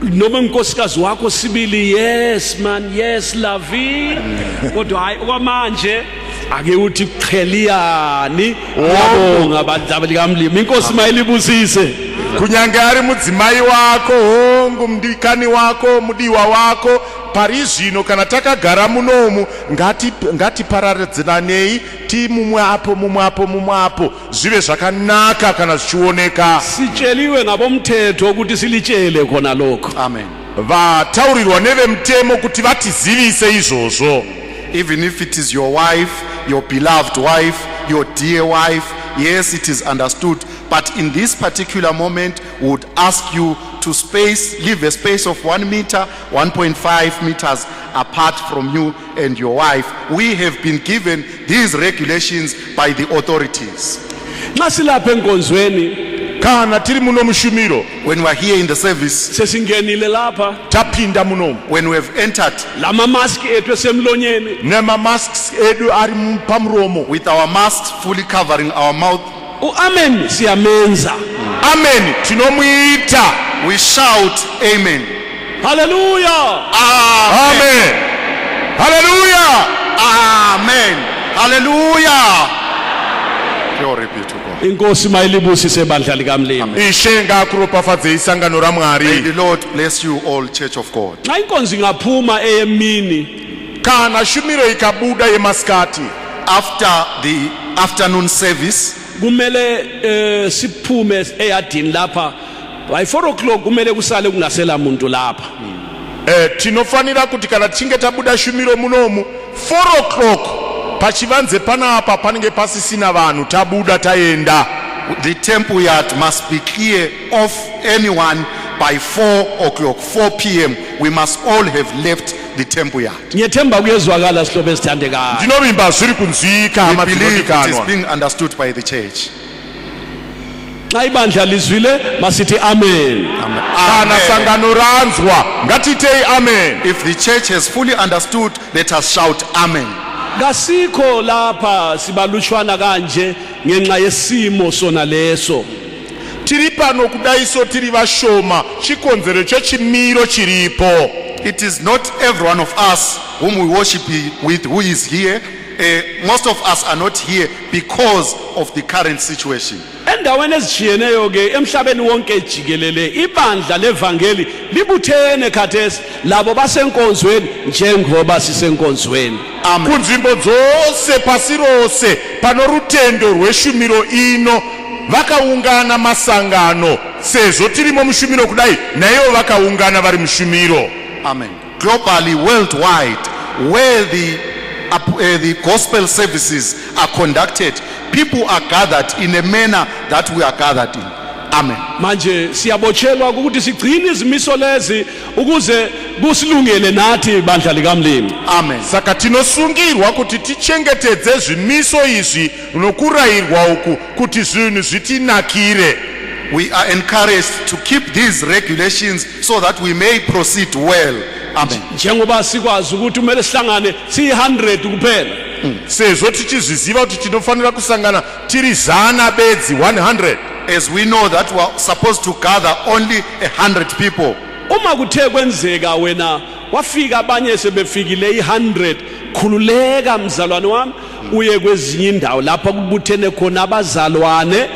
Noma unkosikazi wakho sibili, yes man, yes lavi, kodwa hayi okwamanje ake uthi qheliyani wabonga abantu likamlimi. Inkosi mayilibusise. kunyange ari mudzimai wako hongu mudikani wako mudiwa wako pari zvino kana takagara munomu ngatiparadzanei ti mumwe apo zvive zvakanaka kana zvichioneka. Sitsheliwe ngabomthetho ukuthi silitshele khona lokho. Amen. vataurirwa nevemutemo kuti vatizivise izvozvo. Even if it is your wife, your beloved wife, your dear wife, yes, it is understood. But in this particular moment, we would ask you to leave a space of 1 meter, 1.5 meters apart from you and your wife. We have been given these regulations by the authorities. Nxa silapha enkonzweni kana tiri muno mushumiro, When we are here in the service, sesingenile lapha tapinda munomu when we have entered lama mask ethu esemlonyeni nemamasks edu ari pamuromo, with our masks fully covering our mouth, amen siyamenza. amen tinomuita. we shout amen. Hallelujah. Amen. Hallelujah. Amen. Hallelujah. Glory be to God. Inkosi mayilibusise bandla likamlimi. Ishe ngakuropafadze isangano May raMwari. the Lord bless you all, Church of God. Nxa inkonzo ingaphuma eyemini Kana shumiro ikabuda yemaskati, After the afternoon service, kumele siphume eyadini lapha by 4 o'clock kumele kusale kungasela muntu lapha. tinofanira kuti kana tichinge tabuda shumiro munomu 4 o'clock pachivanze panapa panenge pasisina vanhu tabuda taenda. the temple yard must be clear of anyone by 4 o'clock, 4 p.m. We must all have left the temple yard. Ngiyethemba kuyezwakala sihlobo esithandekayo. Ndinovimba zviri kunzwika We hama believe it is dzinodikanwa. being understood by the church. Nxa ibandla lizwile masithi amen. Kana Amen. sangano ranzwa ngatitei amen. If the church has fully understood, let us shout amen. Kasikho lapha sibalutshwana kanje ngenxa yesimo sona leso. Tiri pano kudaiso tiri vashoma chikonzero chechimiro chiripo. It is not every one of us whom we worship with who is here. Most of us are not here because of the current situation. Endaweni ezitshiyeneyo ke emhlabeni wonke jikelele ibandla levangeli libuthene khathesi labo basenkonzweni njengoba sisenkonzweni. Amen. Kunzvimbo dzose pasi rose pano rutendo rweshumiro ino vakaungana masangano sezvo tirimo mushumiro kudai naivo vakaungana vari mushumiro. Amen. Globally, worldwide, where the gospel services are conducted, people are gathered in a manner that we are gathered in. Amen. manje siyabotshelwa ukuthi sigcine izimiso lezi ukuze kusilungele nathi bandla likamlimi. Amen. Saka tinosungirwa kuti tichengetedze zvimiso izvi nokurayirwa uku kuti zvinhu zvitinakire. We are encouraged to keep these regulations so that we may proceed well. Amen. njengoba sikwazi ukuthi kumele sihlangane siyi-100 kuphela Sezvo tichizviziva kuti tinofanira kusangana tiri 100 bedzi 100. As we know that we are supposed to gather only 100 people. uma kuthe kwenzeka wena wafika abanye sebefikile i-100 khululeka mzalwane wami uye kwezinye indawo lapha kubuthene khona abazalwane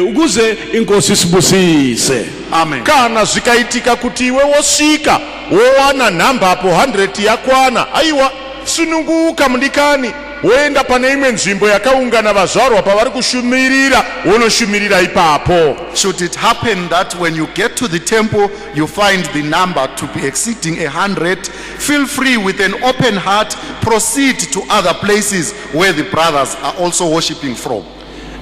ukuze inkosi isibusise. Amen. Kana zvikaitika kuti iwe wosvika wowana nhamba apo 100 yakwana, aiwa sununguka mudikani woenda pane imwe nzvimbo yakaungana vazvarwa pavari kushumirira wonoshumirira ipapo. Should it happen that when you get to the temple you find the number to be exceeding 100, feel free with an open heart, proceed to other places where the brothers are also worshiping from.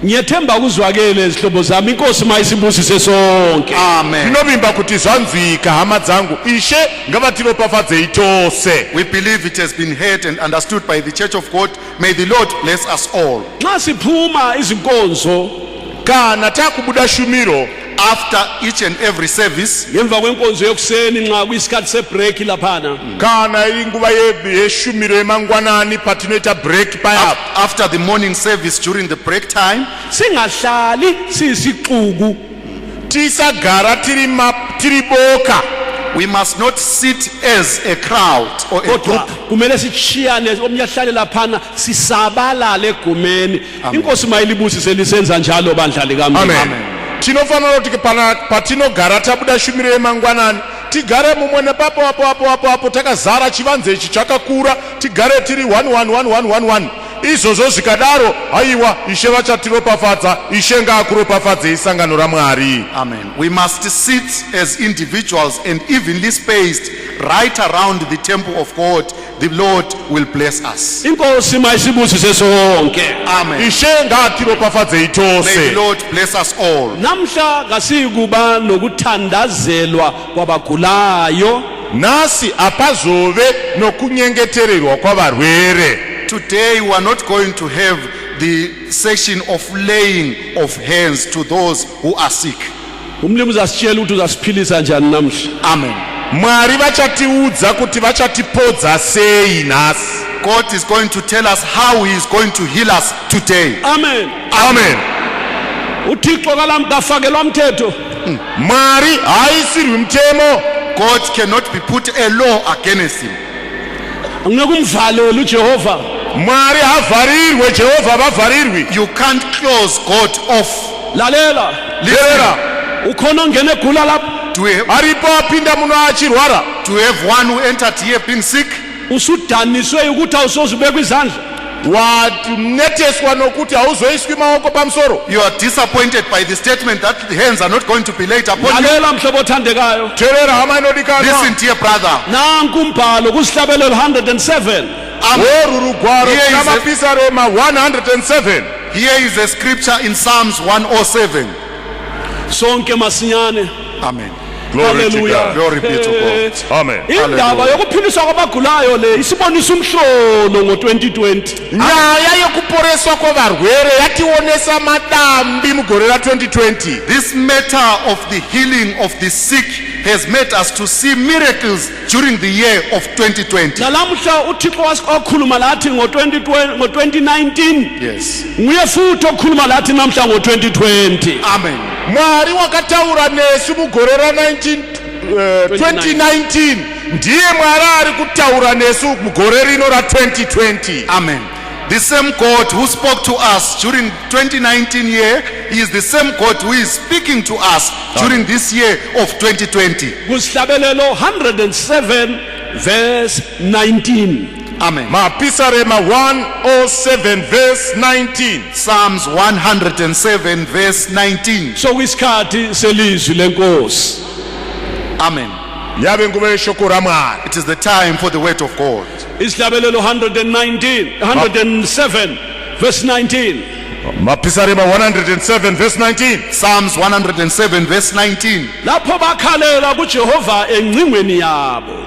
Ngiyethemba kuzwakele izihlobo zami inkosi mayisibusise sonke. Amen. Ndinovimba kuti zvanzwika hama dzangu, Ishe ngavatiropafadze itose. We believe it has been heard and understood by the Church of God. May the Lord bless us all. Nxa siphuma izinkonzo Kana takubuda shumiro After each and every service, ngemva kwenkonzo yokuseni nxa kuyisikhathi sebreak laphana kana inguva yeshumiro yemangwanani patinoita break paya. after the morning service during the break time, singahlali siyisixuku Tisagara tiri boka. we must not sit as a crowd or a kodwa group. kumele sitshiyane omnye ahlale laphana sisabalale egumeni. Inkosi mayilibusise lisenza njalo bandla likamlimi. Amen. Tinofanira kuti patinogara tabuda shumiro yemangwanani tigare mumwe nepapo apo takazara chivanze ichi chakakura, tigare tiri 1 izvozvo zvikadaro aiwa Ishe vachatiropafadza, Ishe ngaakuropafadze isangano raMwari. Amen. We must sit as individuals and evenly spaced right around the temple of God. The Lord will bless us. Inkosi mayisibusise sonke. Amen. Ishe ngatiropafadze May the itose. Lord bless us all. Namhla kasikuba nokuthandazelwa kwabagulayo. Nasi apazove nokunyengetererwa kwavarwere. Today we are not going to have the session of laying of hands to those who are sick. Umlimi uzasitshela ukuthi uzasiphilisa njani namhla. Amen. Mwari vachatiudza kuti vachatipodza sei nasi. God is going to tell us how he is going to heal us today. Amen. Amen. Uthixo kafakelwa mthetho. Mwari haisirwi mtemo. God cannot be put a law against him. Angeke uJehova. Mwari havharirwe, Jehovha vavharirwi. You can't close God off. Lalela. Lerera. Ukhona ongene egula lapha. Do we have Aripo apinda muno achirwara. one who entered here being sick? Usudaniswe ukuthi awusozibekwa izandla. Waneteswa nokuti hauzoiswi maoko pamusoro. You are disappointed by the statement that the hands are not going to be laid upon you. Lalela mhlobo othandekayo. Terera hama inodikanwa. Listen, dear brother. Nanku umbhalo kusihlabelelo 107. Worurugwaro Here is a- kamapisarema 107. Here is a scripture in Psalms 107. Sonke masinyane. Amen. Glory to God. Glory be to God. Amen. Indaba yokuphiliswa kwabagulayo le isibonisa umhlolo ngo2020. Nyaya yokuporeswa kwavarwere yationesa madambi mugore ra2020. This matter of the healing of the sick has made us to see miracles during the year of 2020. Nalamhla uThixo wasikhuluma lathi ngo2019. Yes. Nguye futhi okhuluma lathi namhla ngo2020. Amen. Mwari wakataura nesu mugore ra2019 ndiye Mwari ari kutaura nesu mugore rino ra2020. Amen. The same God who spoke to us during 2019 year is the same God who is speaking to us during this year of 2020. Kusihlabelelo 107 verse 19. Amen. Mapisarema 107 verse 19. Psalms 107 verse 19. So kwisikhathi selizwi lenkosi. Amen. Yave nguva yeshoko raMwari. It is the time for the word of God. Isihlabelelo 107 verse 19. Mapisarema 107 verse 19. Psalms 107 verse 19. lapho bakhalela kuJehova encingweni yabo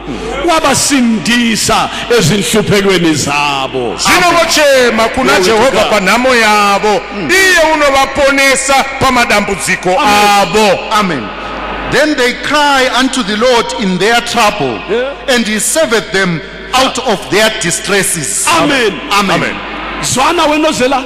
wabasindisa ezinhluphekweni zabo. Zvinovochema kuna Jehova panhamo yavo, iye unovaponesa pamadambudziko avo. Amen. Then they cry unto the Lord in their trouble, and he saveth them out of their distresses. Amen. Amen. Zwana wenozela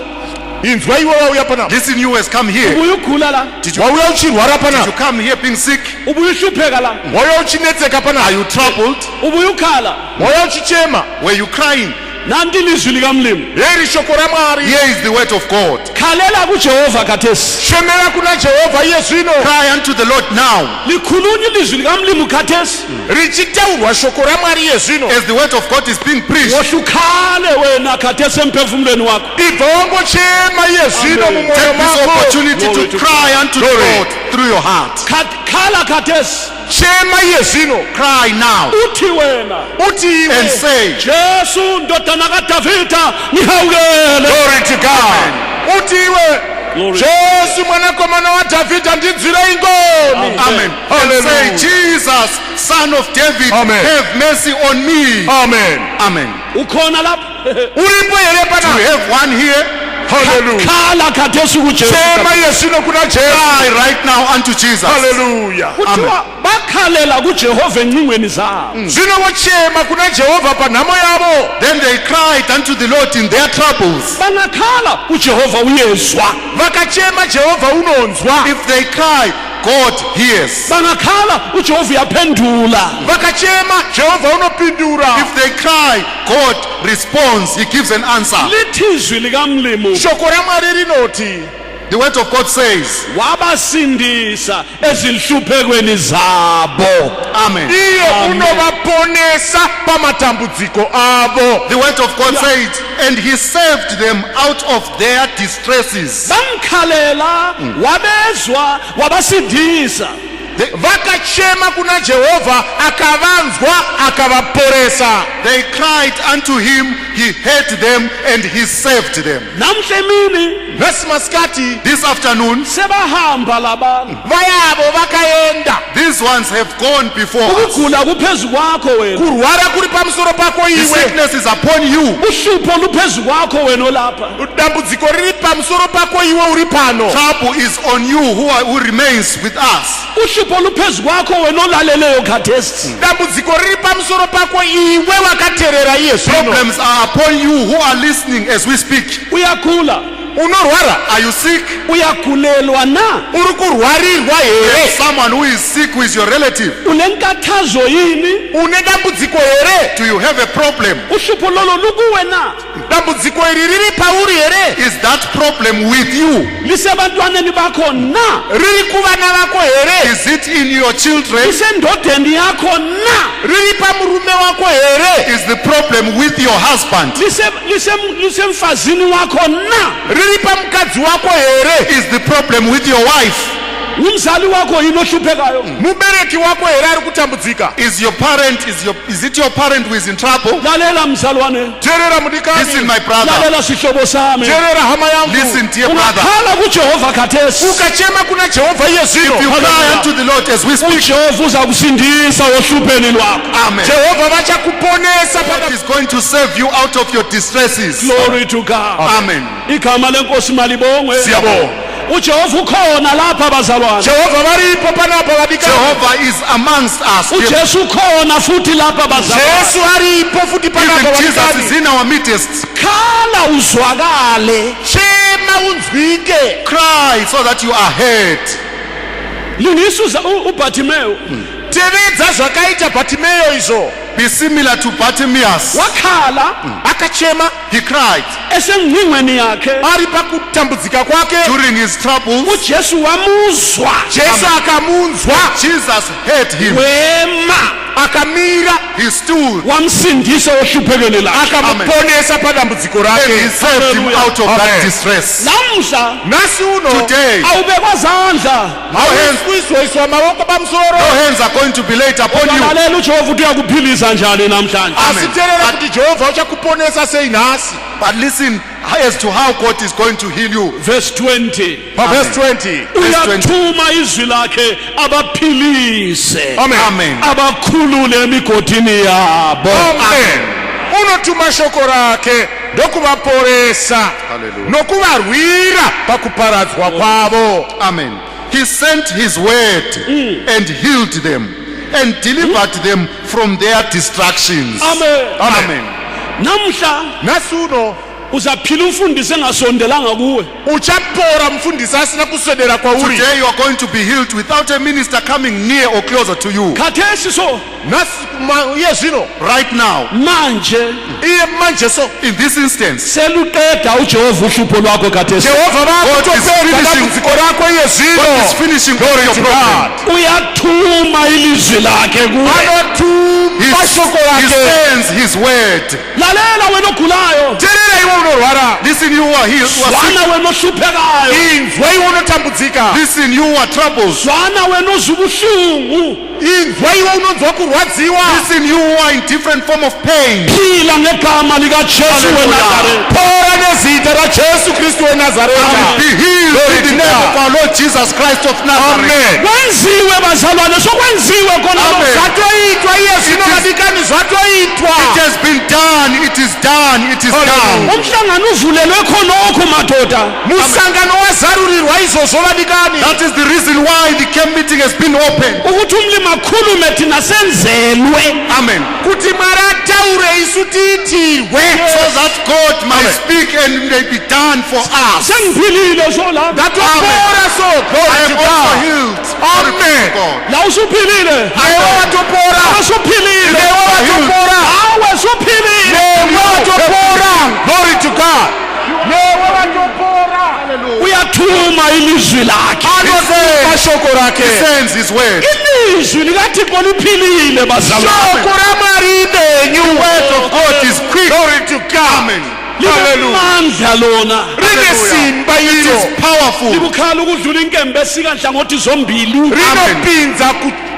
Inzwa iwe wauya pana. Listen, you has come here. ubuyugula la Wauya uchirwara Did you pana. come here being sick? ubuyuhlupheka la Wauya uchinetseka pana. Are you troubled? ubuyukhala Wauya uchichema? Were you crying? nanti ilizwi likamlimi. Heri shoko ra Mwari. Here is the word of God. Khalela kuJehova khathesi. Shemera kuna Jehova iye zvino. Cry unto the Lord now. Likhulunywa ilizwi likamlimi khathesi. Richitaurwa shoko ra Mwari iye zvino. As the word of God is being preached. Wohlukhale wena khathesi emphefumulweni wakho. Ibva wangochema iye zvino mumwoyo Take this mako. opportunity Glory to to cry unto the Glory. Lord through your heart. Khala khathesi. Chema iye zvino. Cry now Uthi wena Uti iwe. and say, Jesu ndodana kaDavida nihawukele. Glory to God. Uti iwe. Glory. Jesu mwanakomana wa Davida ndinzwire ingoni. Amen. And say, Hallelujah. Jesus, son of David, Amen. have mercy on me. Amen. Amen. Ukhona lapha. Uripo here Do pana. we have one here? Hallelujah. Khala khathesi kuJesu. Chema iye zvino kuna Jesu. Cry right now unto Jesus. Hallelujah. Kuthiwa bakhalela kuJehova encingweni zabo. Zvino vochema kuna Jehovha panhamo yavo. Then they cried unto the Lord in their troubles. Bangakhala uJehova uyezwa. Vakachema Jehovha unonzwa. If they cry, God hears. Bangakhala uJehova uyaphendula. Vakachema Jehovha unopindura. If they cry, God responds. He gives an answer. Lithi izwi likamlimi Shoko ra Mwari rinoti. The word of God says, wabasindisa ezinhluphekweni zabo. Amen. Iye unovaponesa pamatambudziko avo. The word of God said, and he saved them out of their distresses. Bamkhalela wabezwa wabasindisa. Vakachema kuna Jehovha akavanzwa akavaporesa. They cried unto him, he heard them, and he saved them. Namhle mini Vesi maskati. This afternoon, sebahamba labantu. Vayavo vakaenda. these ones have gone before us. Ukugula kuphezu kwakho wena. Kurwara kuri pamusoro pako The iwe. sickness is upon you. Uhlupho luphezu kwakho wena olapha. Dambudziko riri pamusoro pako iwe uri pano. Trouble is on you who remains with us. Uhlupho luphezu kwakho wena olaleleyo khathesi. Dambudziko riri pamusoro pako iwe wakateerera iye zvino. Problems are upon you who are listening as we speak. Uyagula. Unorwara. Are you sick? Uyagulelwa na. Uri kurwarirwa There here. is someone who is sick who is your relative. Unenkathazo yini? Une dambudziko here. Do you have a problem? Uhlupho lolo lukuwe na. Dambudziko iri riri pauri here. Is that problem with you? Lisebantwaneni bakho na. Riri kuvana vako here. Is it in your children? Lisendodeni yakho na. Riri pamurume wako here. Is the problem with your husband? Lisemfazini wakho na. Riri pamukadzi wako here. Is the problem with your wife? Umzali wakho yini ohluphekayo? Mubereki wako here ari kutambudzika. Is it your parent who is in trouble? Lalela mzalwane. Teerera mudikani. Listen, my brother. Lalela sihlobo sami. Teerera hama yangu. Listen, dear brother. Ungakhala kuJehova khathesi. Ukachema kuna Jehovha iye zvino. If you cry unto the Lord as we speak, uJehova uzakusindisa ohlupheni lwakho. Amen. Jehovha vachakuponesa God is going to save you out of your distresses. Glory to God. Amen. Igama lenkosi malibongwe. Siyabonga. uJehova ukhona lapha bazalwane. Jehovha varipo panapa vadikani. Jehovah is amongst us. uJesu ukhona futhi lapha bazalwane. Jesu aripo futi panapa Even Jesus is vadikani. in our midst. Khala uzwakale. Chema unzwike. Cry so that you are heard. Lingisuza uBhatimeyo. Tevedza zvakaita Bhatimeyo izvo. Be similar to Bartimaeus. Wakhala Akachema. He cried esengcingweni yakhe. Ari pakutambudzika kwake. during his troubles. uJesu wamuzwa. Jesu akamunzwa. Jesus heard him. Wema Akamira. He stood wamsindisa ohluphekweni lakhe. Akamuponesa padambudziko and he rake. saved him Hallelujah. out of that Amen. distress. Namuhla Nasi uno. Today, awubekwa zandla. Hauiswa mawoko no pamsoro. hands are going to be laid upon you. Lalela uJehova uthi uyakuphilisa njani namhlanje. Asiterera kuti Jehovha uchakuponesa sei nhasi. But listen as to how God is going to heal you. verse 20 verse 20. uyathuma izwi lakhe abaphilise Amen. Amen. abakhulule emigodini yabo. Amen. Unotuma shoko rake ndokuvaporesa Hallelujah. nokuvarwira pakuparadzwa kwavo. Amen. He sent his word and healed them and delivered them from their distractions. Amen. Amen. Namhla Nasuno uzaphila umfundisi engasondelanga kuwe. uchapora mfundisi asina kuswedera kwauri. Today you are going to be healed without a minister coming near or closer to you. Khathesi so Iye zvino Right now, manje iye manje so in this instance, seluqeda uJehova uhlupho lwakho khathesi. Jehova God is vakutopedza finishing- dambudziko rako iye God is zvino. finishing Glory your to problem. God. Uyathuma ilizwi lakhe kuwe. Anotuma shoko He rake. sends his word. Lalela wena ogulayo. Teerera iwe unorwara. Listen, you are healed. You are sick. Zwana wena ohluphekayo. Inzwa iwe unotambudzika. Listen, you are troubled. Zwana wena ozubuhlungu. Inzwa iwe unonzwa kurwadziwa. Listen, you are in different form of pain. Phila ngegama likaJesu weNazaretha. Pora nezita raJesu Kristu Be weNazaretha. healed in the name of our Lord Jesus Christ of Nazareth. Amen. Kwenziwe bazalwane, sokwenziwe khona Amen. lokho. Zvatoitwa iye zvino vadikani zvatoitwa. It has been done. It is done. It is done. Umhlangano uvulelwe khonokho madoda. Musangano wazarurirwa izvozvo vadikani. That is the reason why the camp meeting has been opened. Ukuthi umlimi akhulume thina senzelwe. Amen. Kuti Mwari ataure isu tiitirwe. So that God might speak and may be done for us. Sengiphilile so la. Ndatopora so. I Glory am to also God. healed. Amen. God. La usuphilile. Newe watopora. Usuphilile. Newe watopora. Awe usuphilile. Newe watopora. Glory to God. Newe watopora. Uyathuma ilizwi lakhe. Anotuma shoko He rake. sends his word. Ilizwi likaThixo liphilile bazalwane. Shoko raMwari The word of God is quick. Glory to God. Amen. Hallelujah. Limandla lona. Rine simba It ilo. is powerful. Libukhala ukudlula inkembe esikanhlangothi zombili. Rinopinza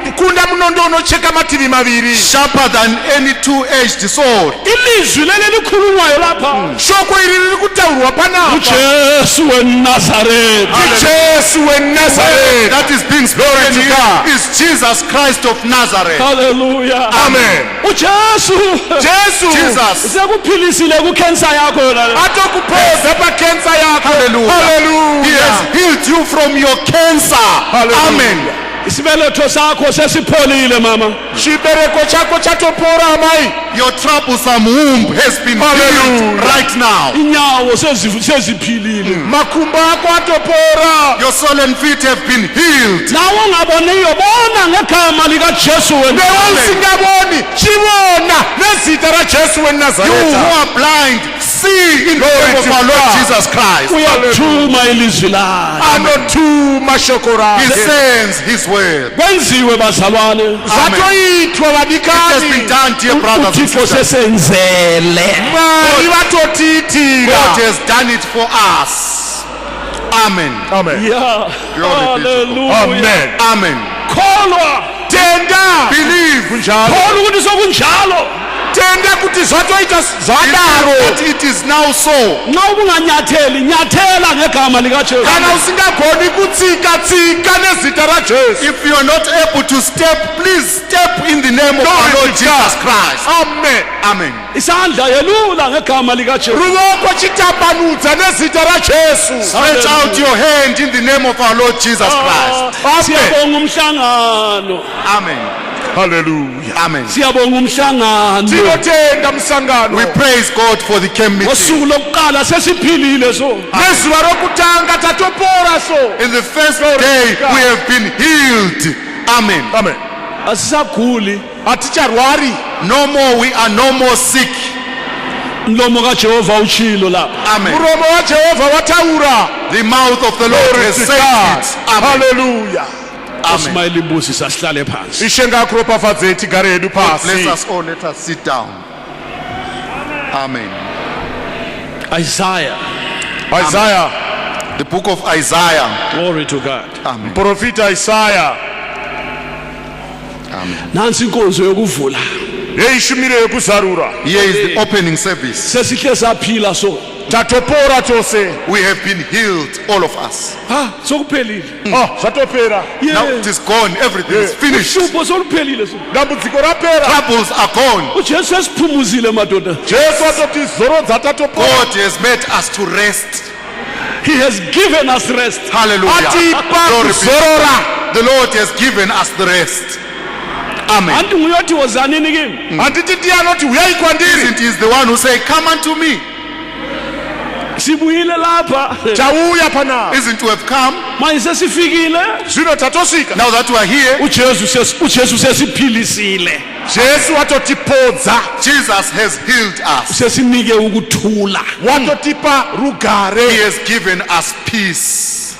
kukunda munondo unocheka mativi maviri. Sharper than any two-edged sword. Ilizwi leli likhulunywayo lapha. Shoko iri riri kutaurwa panapa. uJesu weNazaretha. Jesu weNazaretha. That is being spoken to here God. is Jesus Christ of Nazareth. Hallelujah. Amen. uJesu Jesu Jesus. sekuphilisile kukhensa yakho yona. atokuphoza pakensa yakho. Hallelujah. He Hallelujah. has healed you from your cancer. Hallelujah. Amen. Isibeletho sakho sesipholile mama. Chibereko chako chatopora amai. Your troublesome womb has been healed Hallelujah. right now. Inyawo seziphilile. Makumbo ako atopora. Your soul and feet have been healed. Nawe ongaboniyo bona ngegama likaJesu Newe weNazaretha. usingaboni chivona nezita raJesu You who weNazaretha. are blind, see in the Glory name of to our Lord God. Jesus Christ. Uyathuma ilizwi lakhe. Anotuma shoko He rake. sends his word. Kwenziwe bazalwane. Zvatoitwa It has been vadikani. done, dear brothers and uThixo sisters. Mwari sesenzele. God vatotiitira. has done it for us. Amen. Amen. Yeah. Glory be to Hallelujah. Amen. Amen. Kholwa. Tenda. Believe Kunjalo. Kholwa ukuthi sokunjalo. Tenda kuti zvatoita zvadaro. that it is now so. Nxa ubunganyatheli nyathela ngegama likaJesu. Kana usingagoni kutsika nezita raJesu. If you are not able to step, please step in the name of our Glory Lord to Jesus God. Christ. Amen. Amen. Isandla yelula ngegama likaJesu. Ruoko chitambanudza nezita raJesu. Stretch out your hand in the name of our Lord Jesus Christ. Siyabonga umhlangano. Amen. Hallelujah. Amen. Siyabonga umhlangano. Tinotenda msangano. We praise God for the camp meeting. Ngosuku lokuqala sesiphilile so. Nezuva rokutanga tatopora so. In the first day, we have been healed. Amen. Amen. Asisaguli. Haticharwari. No more, we are no more sick. Mlomo kaJehova uchilo lapha. Amen. Muromo waJehova wataura. The mouth of the Lord has To said God. it. Amen. Hallelujah. Amen. Ismail Mbusi sasihlale phansi. Ishenga kuropafadze tigare hedu Bless pasi. us all. Let us sit down. Amen. Isaiah. Isaiah. The book of Isaiah. Glory to God. Amen. Profita Isaiah. Amen. Nansi inkonzo yokuvula. yeishumiro yekuzarura. Here is the opening service. sesihle saphila so Tatopora chose. We have been healed, all of us. sokuphelile Zvatopera. Now it is gone, everything is finished. uhlupho soluphelile so Dambudziko rapera. Troubles are gone. ujesu esiphumuzile madoda. Jesu atoti zorodza tatopora. God has made us to rest. He has given us rest. Hallelujah. Atipa Glory be to kuzorora. God. The Lord has given us the rest. Amen. anti nguyothi wozanini kimi Handiti ndianoti uyai kwandiri. Isn't he the one who say, come unto me? sibuyile lapha Tauya pana. Isn't to have come? manje sesifikile Zvino tatosvika. Now that we are here, ujesu sesiphilisile Jesu watotipodza. Jesus has healed us. sesinike ukuthula. Watotipa He rugare. has given us peace.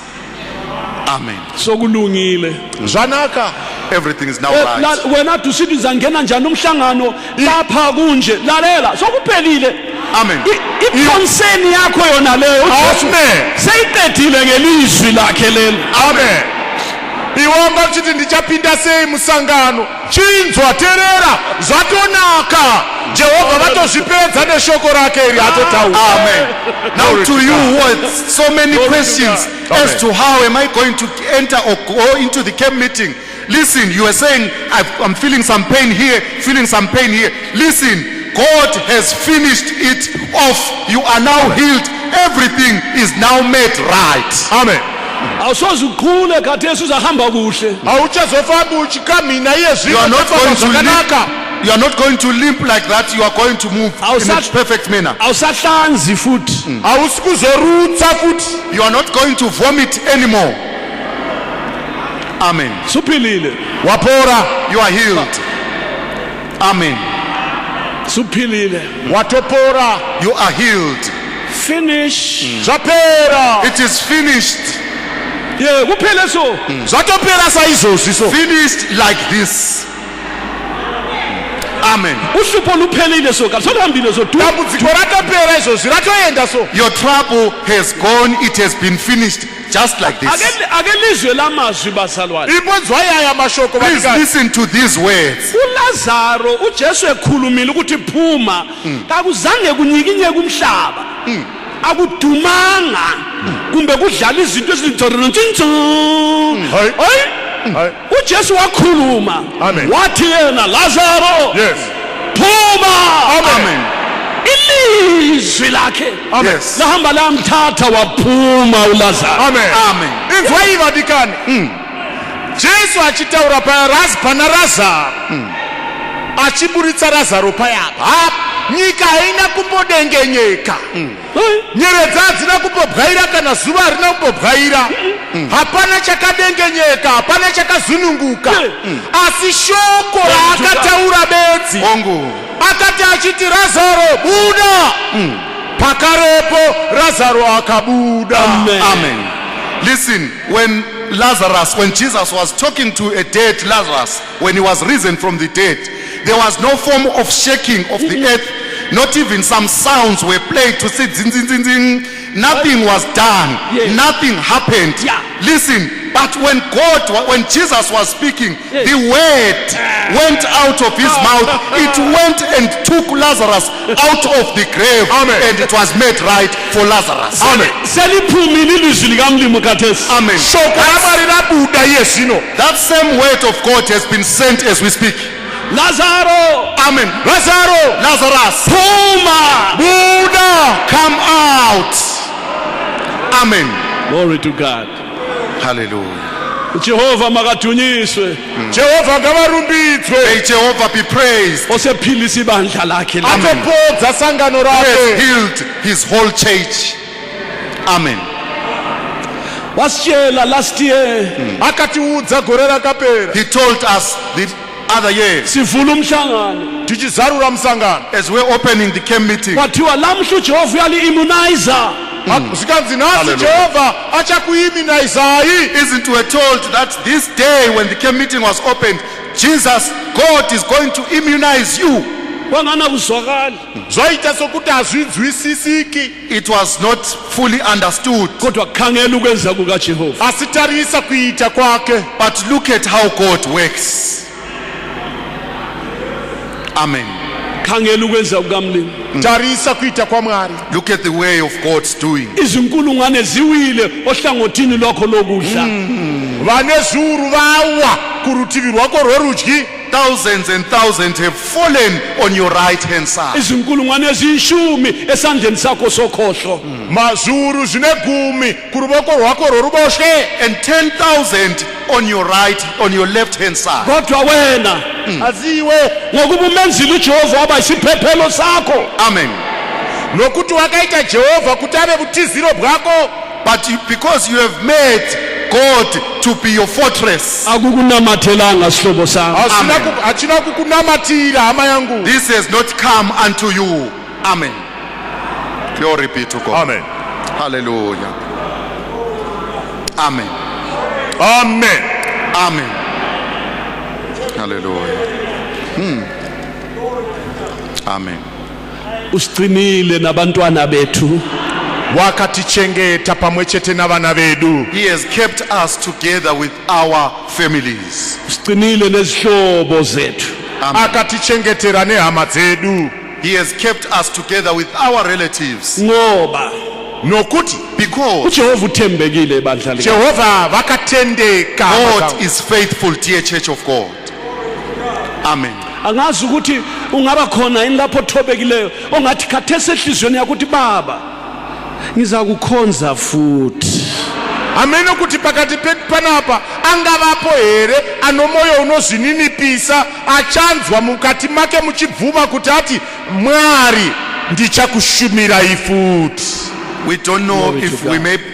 Amen. sokulungile Zvanaka. Everything is now right. wena dusithi uzangena njani umhlangano lapha kunje lalela sokuphelile. Amen. iconcern yakho yona leyo ujesu Amen. seyiqedile ngelizwi lakhe lelo. Amen. Iwonga kuti ndichapinda sei musangano. Chinzwa terera. Zvatonaka. Jehovha vatozvipedza neshoko rake iri atotaura. Amen. Now to you who had so many questions as to how am I going to enter or go into the camp meeting. Listen, you are saying, I'm feeling some pain here, feeling some pain here. Listen, God has finished it off. You are now healed. Everything is now made right. Amen. awusoze uqhule khathesi uzahamba kuhle. Auchazofamba uchikamina iye You zvino are not going to zvakanaka. limp. You are not going to limp like that. You are going to move in a perfect manner. awusahlanzi futhi. Hausi kuzorutsa futi. You are not going to vomit anymore. Amen. suphilile Wapora. You are healed. Amen. suphilile. Watopora. You are healed. finish. Zvapera. It is finished. ye kuphele so. Zvatopera saizvozvi so. Finished like this. Amen. uhlupho luphelile so kanti solihambile so tu. Dambudziko ratopera izvozvi ratoenda so. Your trouble has gone. It has been finished just like this. ake lizwe lamazwi bazalwane. Imbonzwa yaya mashoko Please vatikani. listen to these words. uLazaro uJesu ekhulumile ukuthi phuma akuzange kunyikinyeke umhlaba akudumanga kumbe kudlala izinto ezintsontsontsontsontsho. Hayi. hayi Hayi. uJesu wakhuluma Amen. wathi yena Lazaro Yes. phuma. Amen. ilizwi lakhe Yes. lahamba lamthatha waphuma uLazaro. Amen. Amen. Inzwa iyi vatikani. Jesu achitaura parazi pana Razaro. Achiburitsa Razaro payapa. Nyika haina kumbodengenyeka. Nyeredzi hadzina kumbobwaira kana zuva harina kumbobwaira. Hapana chakadengenyeka, hapana chakazununguka. Asi shoko raakataura bedzi. Bongo. Akati achiti Razaro buda. Pakarepo Razaro akabuda. Amen. Listen, when Jesus was talking to a dead Lazarus, when he was risen from the dead, there was no form of shaking of the earth. Not even some sounds were played to say zing, zing, zing, zing. Nothing was done. Yes. Nothing happened. Yeah. Listen, but when Jesus was speaking, the word went out of his mouth. It went and took Lazarus out of the grave. Amen. And it was made right for Lazarus. Amen. seliphumile ilizwi likamlimo khathesi. Amen. Shoko ramari rabuda iye zvino. That same word of God has been sent as we speak. Lazaro Amen. Razaro Lazarus, phuma. buda. come out. Amen. Glory to God. Hallelujah. uJehova makadunyiswe Jehovha ngavarumbidzwe. May Jehovah be praised. osephilisa ibandla lakhe. Atopodza sangano He has rake. healed his whole church. Amen. wasitshela last year Akatiudza gore rakapera. He told us the other year, sivula umhlangano Tichizarura musangano. as we're opening the camp meeting, kwathiwa lamhla uJehova uyali-immunizer. Zvikanzi nhasi Hallelujah. Jehovha achakuiminizai. isn't we told that this day when the camp meeting was opened, God is going to immunize you. kwangana kuzwakali Zvaita sokuti hazvinzwisisiki. It was not fully understood. kodwa khangela ukwenza kukaJehova. Asi tarisa kuita kwake. But look at how God works. Amen. khangela ukwenza kukaMlimi. tarisa kuita kwamwari. Look at the way of God's doing. Izinkulungwane ziwile ohlangothini lwakho lokudla. vane zuru vawa kurutivi rwako rworudyi. Thousands and thousands have fallen on your right hand side. Izinkulungwane eziyishumi esandleni sakho sokhohlo. mazuru zvine 10 kuruoko rwako rworuboshwe. And 10,000 on your right, on your left hand side. Kodwa wena aziwe ngokuba umenzile uJehova waba isiphephelo sakho. Amen. nokuti wakaita jehovha kuti ave butiziro bwako. But because you have made God to be your fortress, Akukunamathelanga sihlobo sami. hachina kukunamatira hama yangu. this has not come unto you. Amen. Glory be to God. Amen. Hallelujah. Amen. Amen. Amen. Hallelujah. Amen. Usiqinile nabantwana bethu. wakatichengeta pamwe chete navana vedu. He has kept us together with our families. Usiqinile nezihlobo zethu. Amen. akatichengetera nehama dzedu. He has kept us together with our relatives. Ngoba nokuti Because uJehova uthembekile ebandla lika. jehovha vakatendeka. God is faithful, dear church of God. Amen. Angazi ukuthi ungaba khona yini lapho thobekileyo ongathi khathese ehlizweni yakho uthi baba ngiza kukhonza futhi. amene kuti pakati pedu panapa angavapo here anomoyo unozvininipisa achanzwa mukati make muchibvuma kuti ati mwari ndichakushumirai futi. We don't know if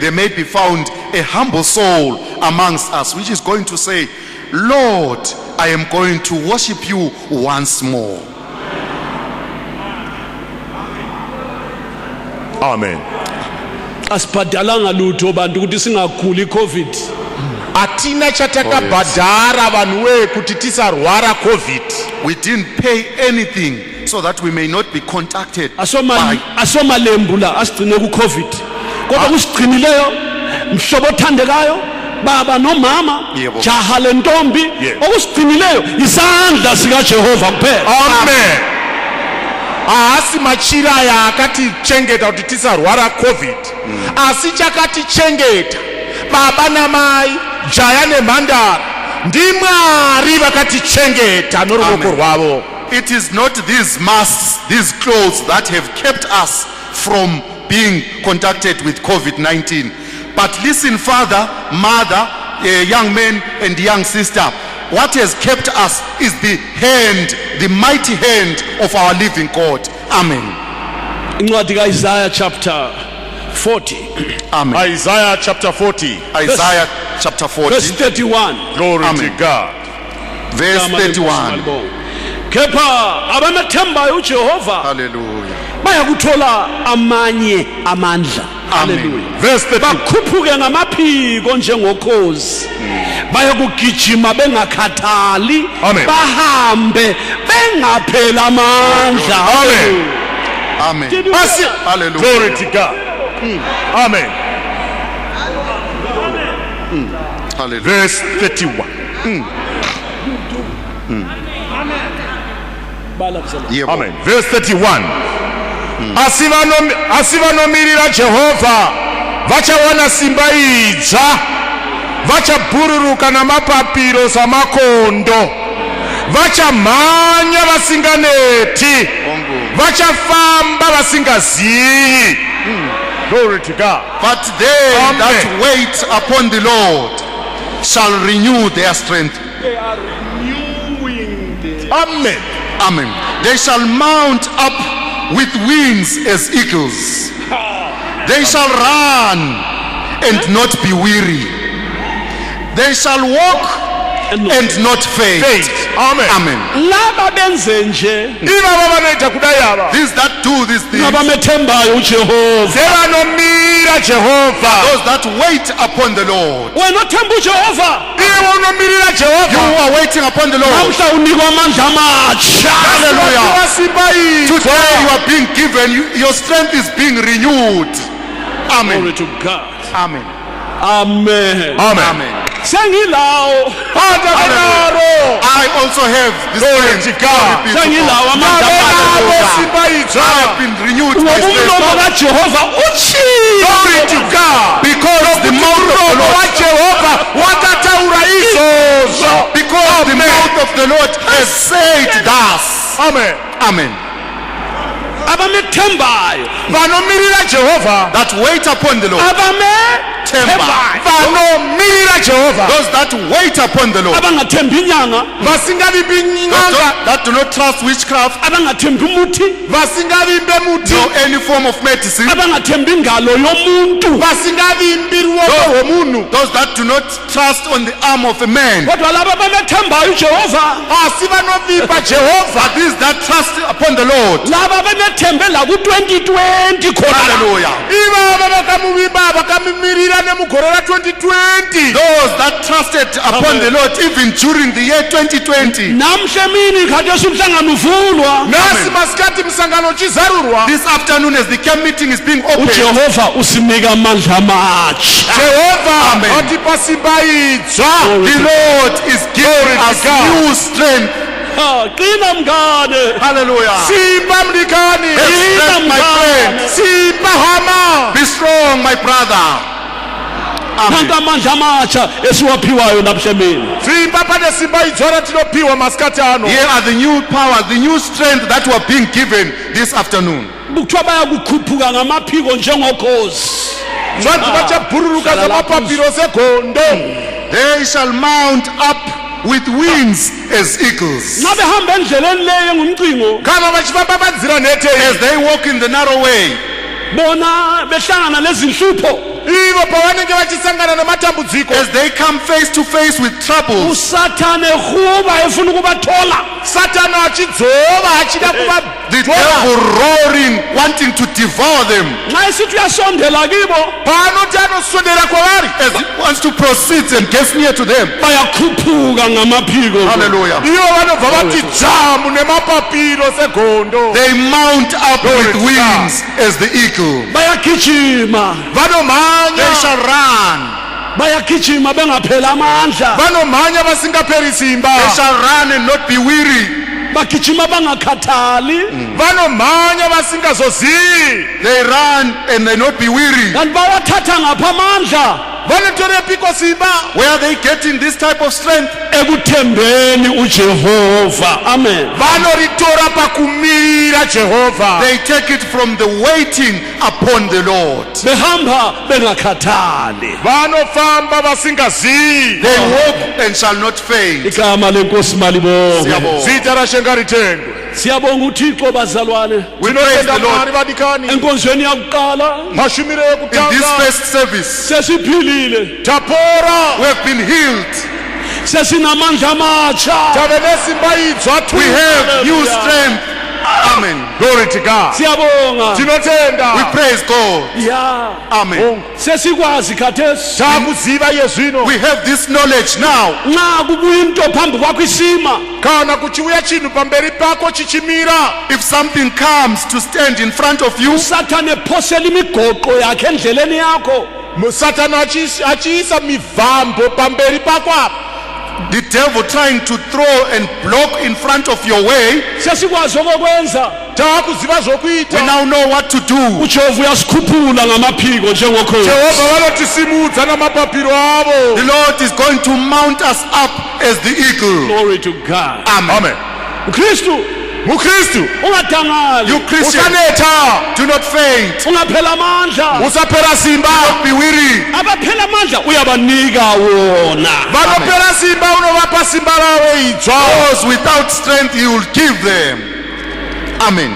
there may be found a humble soul amongst us which is going to say, Lord, I am going to worship you once more. Amen. Asibhadalanga lutho bantu ukuthi singaguli COVID. atina chatakabhadhara vanhuwe kuti tisarwara covid. We didn't pay anything so that we may not be contacted by. Asomalembu la asigcine ku COVID. Kodwa kusigcinileyo mhlobo othandekayo baba nomama Yebo. jaha lentombi Yes. okusigcinileyo isandla sika Jehova kuphela. Amen. haasi machiraya akatichengeta kuti tisarwara covid. asi chakatichengeta baba namai jaya nemhandara ndimwari vakatichengeta noruoko Amen. rwavo. It is not these masks, these clothes that have kept us from being contacted with COVID-19. But listen, father, mother, young man and young sister, what has kept us is the hand, the mighty hand of our living God. Amen. Incwadi kaIsaiah chapter 40 Amen. Isaiah chapter 40 Isaiah chapter 40, verse 31. glory Amen. to God. verse 31. Kepha abamethembayo uJehova Hallelujah. bayakuthola amanye amandla. Amen. Hallelujah. Verse 30. Bakhuphuke ngamaphiko njengokhozi. Bayakugijima bengakhathali. Amen. Bahambe bengaphela amandla. Amen. Amen. Asi- Hallelujah. glory to God. Amen. Hallelujah. Verse 31. Yebo. Amen. Verse 31. Asi vanomirira jehovha vachawana simba idzva, vachabhururuka namapapiro samakondo, vachamhanya vasinganeti, vachafamba vasingazivi. Glory to God. But they Amen. that wait upon the Lord shall renew their strength. Amen. Amen. They shall mount up with wings as eagles. They shall run and not be weary. They shall walk and not faint. Faith. Amen. Amen. Laba benze nje Ivava vanoita kudai ava These that do these things, ngabamethembayo uJehova. sevanomira jehovha. those that wait upon the Lord. Wena othemba uJehova Iwe unomirira You jehovha. who are waiting upon the Lord, namhla unikwa amandla amatsha. hallelujah. Vasiwa simba Today idzva. you are being given, your strength is being renewed. Glory Amen. to God. Amen. Amen. Amen. Amen. sengilawo I also have this strength. sengilawo amandla I have been renewed my ngomlomo strength. kaJehova Glory to utshilo God. Because the mouth of the Lord, because the mouth of the Lord has said thus. Amen. Amen. abamethembayo Vanomirira Jehovah. That wait upon the Lord. abamethembayo Vanomirira Jehovah. Those that wait upon the Lord. abangathembi inyanga Vasingavimbi Those nyanga. that do not trust witchcraft, abangathembi umuthi Vasingavimbe muti. nor any form of medicine. abangathembi ingalo yomuntu Vasingavimbi ruoko rwomunhu. Those that do not trust on the arm of a man. kodwa laba abamethembayo uJehova Asi vanovimba Jehovah. But these that trust upon the Lord. laba abamethembela ku2020 khona Hallelujah. Ivava vakamuvimba vakamumirira nemugore ra2020. Those that trusted upon the Lord even during the year 2020. namhle mini khathesi umhlangano uvulwa Nasi masikati msangano chizarurwa. This afternoon as the camp meeting is being opened, uJehova usinika amandla amatsha Jehovah Amen. atipa simba idzva. the Lord is giving us God. new strength. qina mngane Hallelujah. Simba mlikani. Have strength, my friend. Simba hama. Be strong, my brother. Amen. nanka amandla amatsha esiwaphiwayo namhle mini Simba pane simba idzva ratinopiwa masikati ano. Here are the new powers, the new strength that were being given this afternoon. kuthiwa bayakukhuphuka ngamaphiko njengokhozi Zvanzi vachabhururuka zamapapiro segondo. They shall mount up with wings as eagles. nxa behamba endleleni leyo engumcingo Kana vachifamba panzira nhete As they walk in the narrow way, bona behlangana lezinhlupho ivo pavanenge vachisangana nematambudziko. as they come face to face with troubles, usathane ehuba efuna ukubathola Satani achidzova achida the kuvatora. devil roaring, wanting to devour them. nxa esithi uyasondela kibo Paanoti anoswedera kwavari. As he wants to proceed and gets near to them. bayakhuphuka ngamaphiko Hallelujah. Ivo vanobva vati dzamu nemapapiro segondo. They mount up with wings as the eagle. bayagijima They Vanomhanya. shall run. bayagijima bengapheli amandla Vanomhanya vasingaperi simba. They shall run and not be weary. bagijima bangakhathali Vanomhanya vasingazozivi. They run and they not be weary. kanti bawathatha ngapha amandla Vanotorepiko simba. Where are they getting this type of strength? ekuthembeni uJehova amen Vanoritora pakumirira Jehovah. They take it from the waiting upon the Lord. behamba bengakhathali Vanofamba vasingazivi. They walk and shall not faint. igama lenkosi malibonge Siyabonga. Zita rashenga ritendwe. siyabonga uThixo bazalwane We praise Tinotenda the Lord. Mwari vadikani. enkonzweni yakuqala Mashumiro In ekutanga. this first service, sesiphilile Tapora. we have been healed. sesinamandla amatsha Tave nesimba idzva tu. We have new strength. Amen. Glory to God. siyabonga We Tinotenda. praise God. ya Amen. sesikwazi khathesi Takuziva yezvino. We have this knowledge now. nxa kubuya into phambi kwakho isima Kana kuchiuya chinhu pamberi pako chichimira. If something comes to stand in front of you, usathane ephosela imigoqo yakhe endleleni yakho Satani achiisa mivhambo pamberi pako apa. the devil trying to throw and block in front of your way, sesikwazi okokwenza Takuziva we zvokuita. now know what to do. uJehova uyasikhuphula ngamaphiko njengokhozi Jehovha vanotisimudza namapapiro avo. The Lord is going to mount us up as the eagle. glory to God Amen. Amen. Kristu Mukristu ungadangali You Christian, usanetha. do not faint. ungaphela amandla Usaphera simba. Be weary. abaphela amandla uyabanika wona Vanophera simba unovapa simba ravo idzva. Those without strength, He will give them. Amen.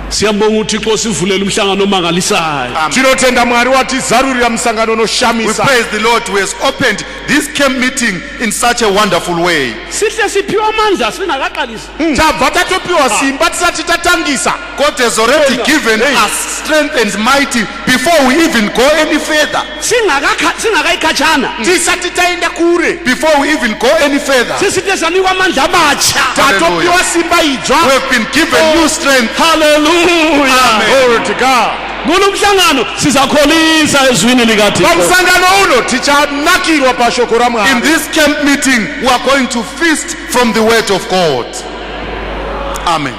siyambonga uThixo sivulela umhlangano omangalisayo Tinotenda Mwari watizarurira musangano We unoshamisa. praise the Lord who has opened this camp meeting in such a wonderful way. sihle siphiwa amandla singakaqalisi Tabva tatopiwa simba tisati tatangisa. God has already given us strength and mighty before we even go any further. singakayikhatshana Tisati taenda kure. Before we even go any further, sisithe sanikwa amandla amatsha Tatopiwa simba we idzva. have been given new strength. haleluya Amen. Glory to God. kulomhlangano sizakholisa ezwini likaThixo. pamsangano uno tichanakirwa pashoko In ramwari. this camp meeting, we are going to feast from the word of God. Amen.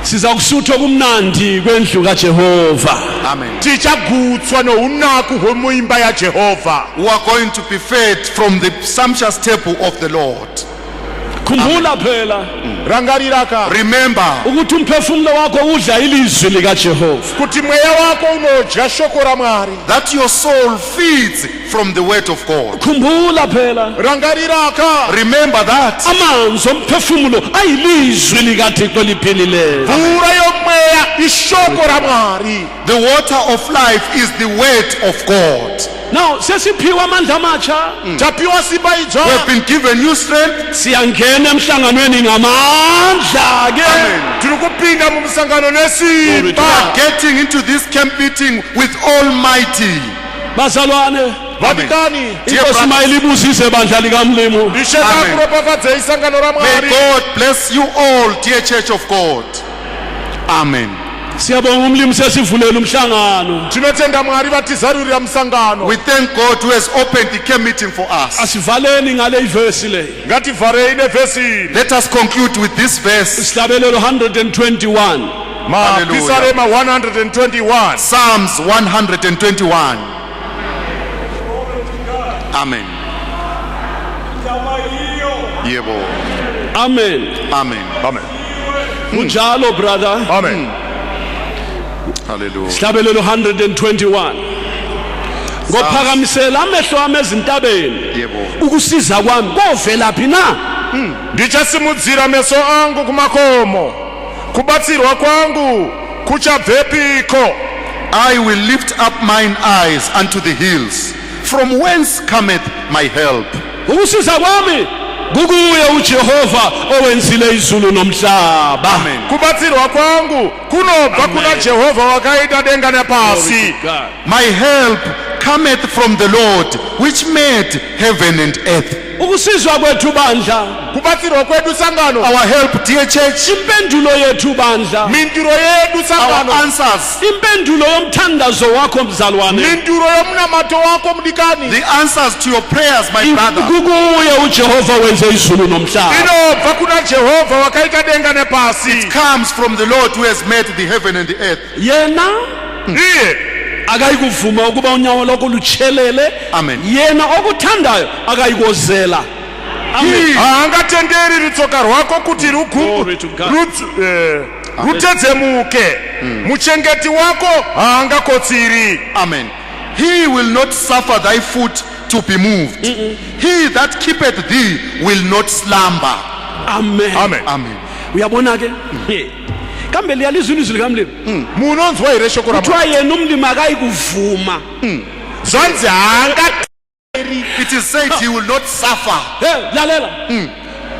Sizakusuthwa kumnandi kwendlu kaJehova. Amen. tichagutswa nounaku hwemuimba yaJehovha. We are going to be fed from the sumptuous table of the Lord. Khumbula phela rangariraka Remember ukuthi umphefumulo wakho udla ilizwi likaJehova. kuti mweya wako unodya shoko ramwari. that your soul feeds from the word of God. Khumbula phela rangariraka Remember that amanzi omphefumulo ayilizwi likaThixo liphilileyo. mvura yomweya ishoko ramwari. the water of life is the word of God. Now sesiphiwa amandla amatsha, tapiwa simba We itsha. have been given new strength. siyangena emhlanganweni ngamandla ke. Amen. tiri kupinda mumsangano We are nesimba. getting into this camp meeting with Almighty. Bazalwane, vatikani inkosi mayilibusise bandla likamlimo. ishekakuropafadze isangano May ramwari. God bless you all, dear church of God. Amen. Siyabonga umlimi sesivulela umhlangano. tinotenda mwari vatizarurira musangano. We thank God who has opened the camp meeting for us. Asivaleni ngale ivesi le. ngativharei nevhesi Let us conclude with this verse. Isihlabelelo 121. mapisarema 121. Psalms 121. Amen. Yebo. Amen. Amen. amen Unjalo brother. amen. Hallelujah. Isihlabelelo 121. Ngophakamisela amehlo ami ezintabeni. Yebo. Ukusiza kwami kovelaphi na? ndichasimudzira meso angu kumakomo, kubatsirwa kwangu kuchabvepiko. I will lift up mine eyes unto the hills. From whence cometh my help? Ukusiza kwami kukuye uJehova owenzile izulu nomhlaba. Amen. kubatsirwa kwangu kunobva kuna Jehovha wakaita denga nepasi. My help cometh from the Lord, which made heaven and earth. Ukusizwa kwethu bandla, kubatsirwa kwedu sangano, Our help, dear church, impendulo yethu bandla, minduro yedu our sangano, answers, impendulo yomthandazo wakho mzalwane, minduro yomnamato wako mdikani, the answers to your prayers, my brother, kukuye uJehova wenze izulu nomhlaba. inobva kuna Jehovha wakaita denga nepasi. comes from the Lord who has made the heaven and the earth. Yena iye akayikuvuma ukuba unyawo lokho lutshelele. Amen. Yena okuthandayo akayikozela. Amen. haangatenderi rutsoka rwako kuti Glory to God. rutedzemuke. muchengeti wako haangakotsiri. Amen. He will not suffer thy foot to be moved. He that keepeth thee will not slumber. Amen. amen Amen. Uyabona ke? Kambe liyalizwa ilizwi likamlimi. munonzwa here shoko ramwari. Kuthiwa yena umlimi akayikuvuma. zvanzi haanga It is said he will not suffer. Lalela.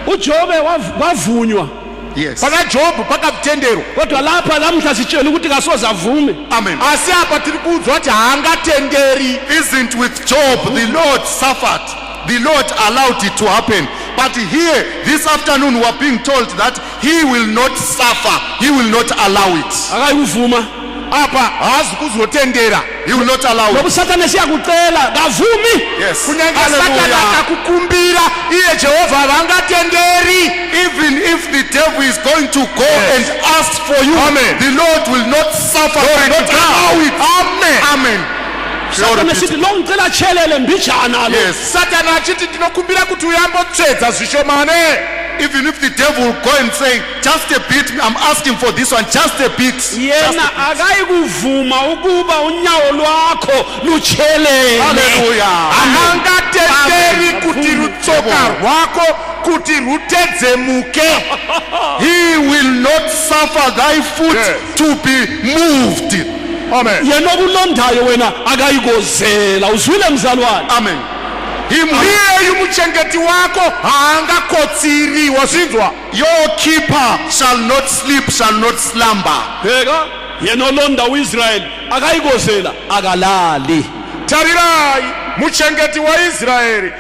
uJobe wavunywa. Yes. pana Jobhu pakatenderwa, Kodwa lapha lamhla sitshela ukuthi kasoze avume. Amen. asi apa tiri kuudzwa kuti haangatenderi. Isn't with Job the Lord suffered? The Lord allowed it to happen. But here, this afternoon, we are being told that he will not suffer. He will not allow it. Akayikuvuma. apa haazi kuzotendera. He will not allow Ngoba it. uSathane siyakutela kavumi. Yes. kunyange satana Hallelujah. akakukumbira iye Jehovha havangatenderi. Even if the devil is going to go and ask for you, Amen. the Lord will not suffer. Glory Will not to God. allow it. Amen. Amen. Sathane sithi lo ngicela chelele mbijana lo. Yes. satana achiti tinokumbira kuti uyambotsvedza zvishomane. Even if the devil will go and say, just a bit, I'm asking for this one, just a bit. Yena akayikuvuma ukuba unyawo lwakho luchelele. Hallelujah. haangatenderi Amen. kuti rutsoka rwako kuti rutedzemuke. He will not suffer thy foot Yes. to be moved. amen Yena okulondayo wena akayikozela. Uzwile mzalwane? Amen. Him, iyeyu muchengeti wako haangakotsiri. wazvinzwa? your keeper shall not sleep, shall not slumber. Bheka, yena olonda uIsrael akayikozela akalali. tarirai, muchengeti waIsraeri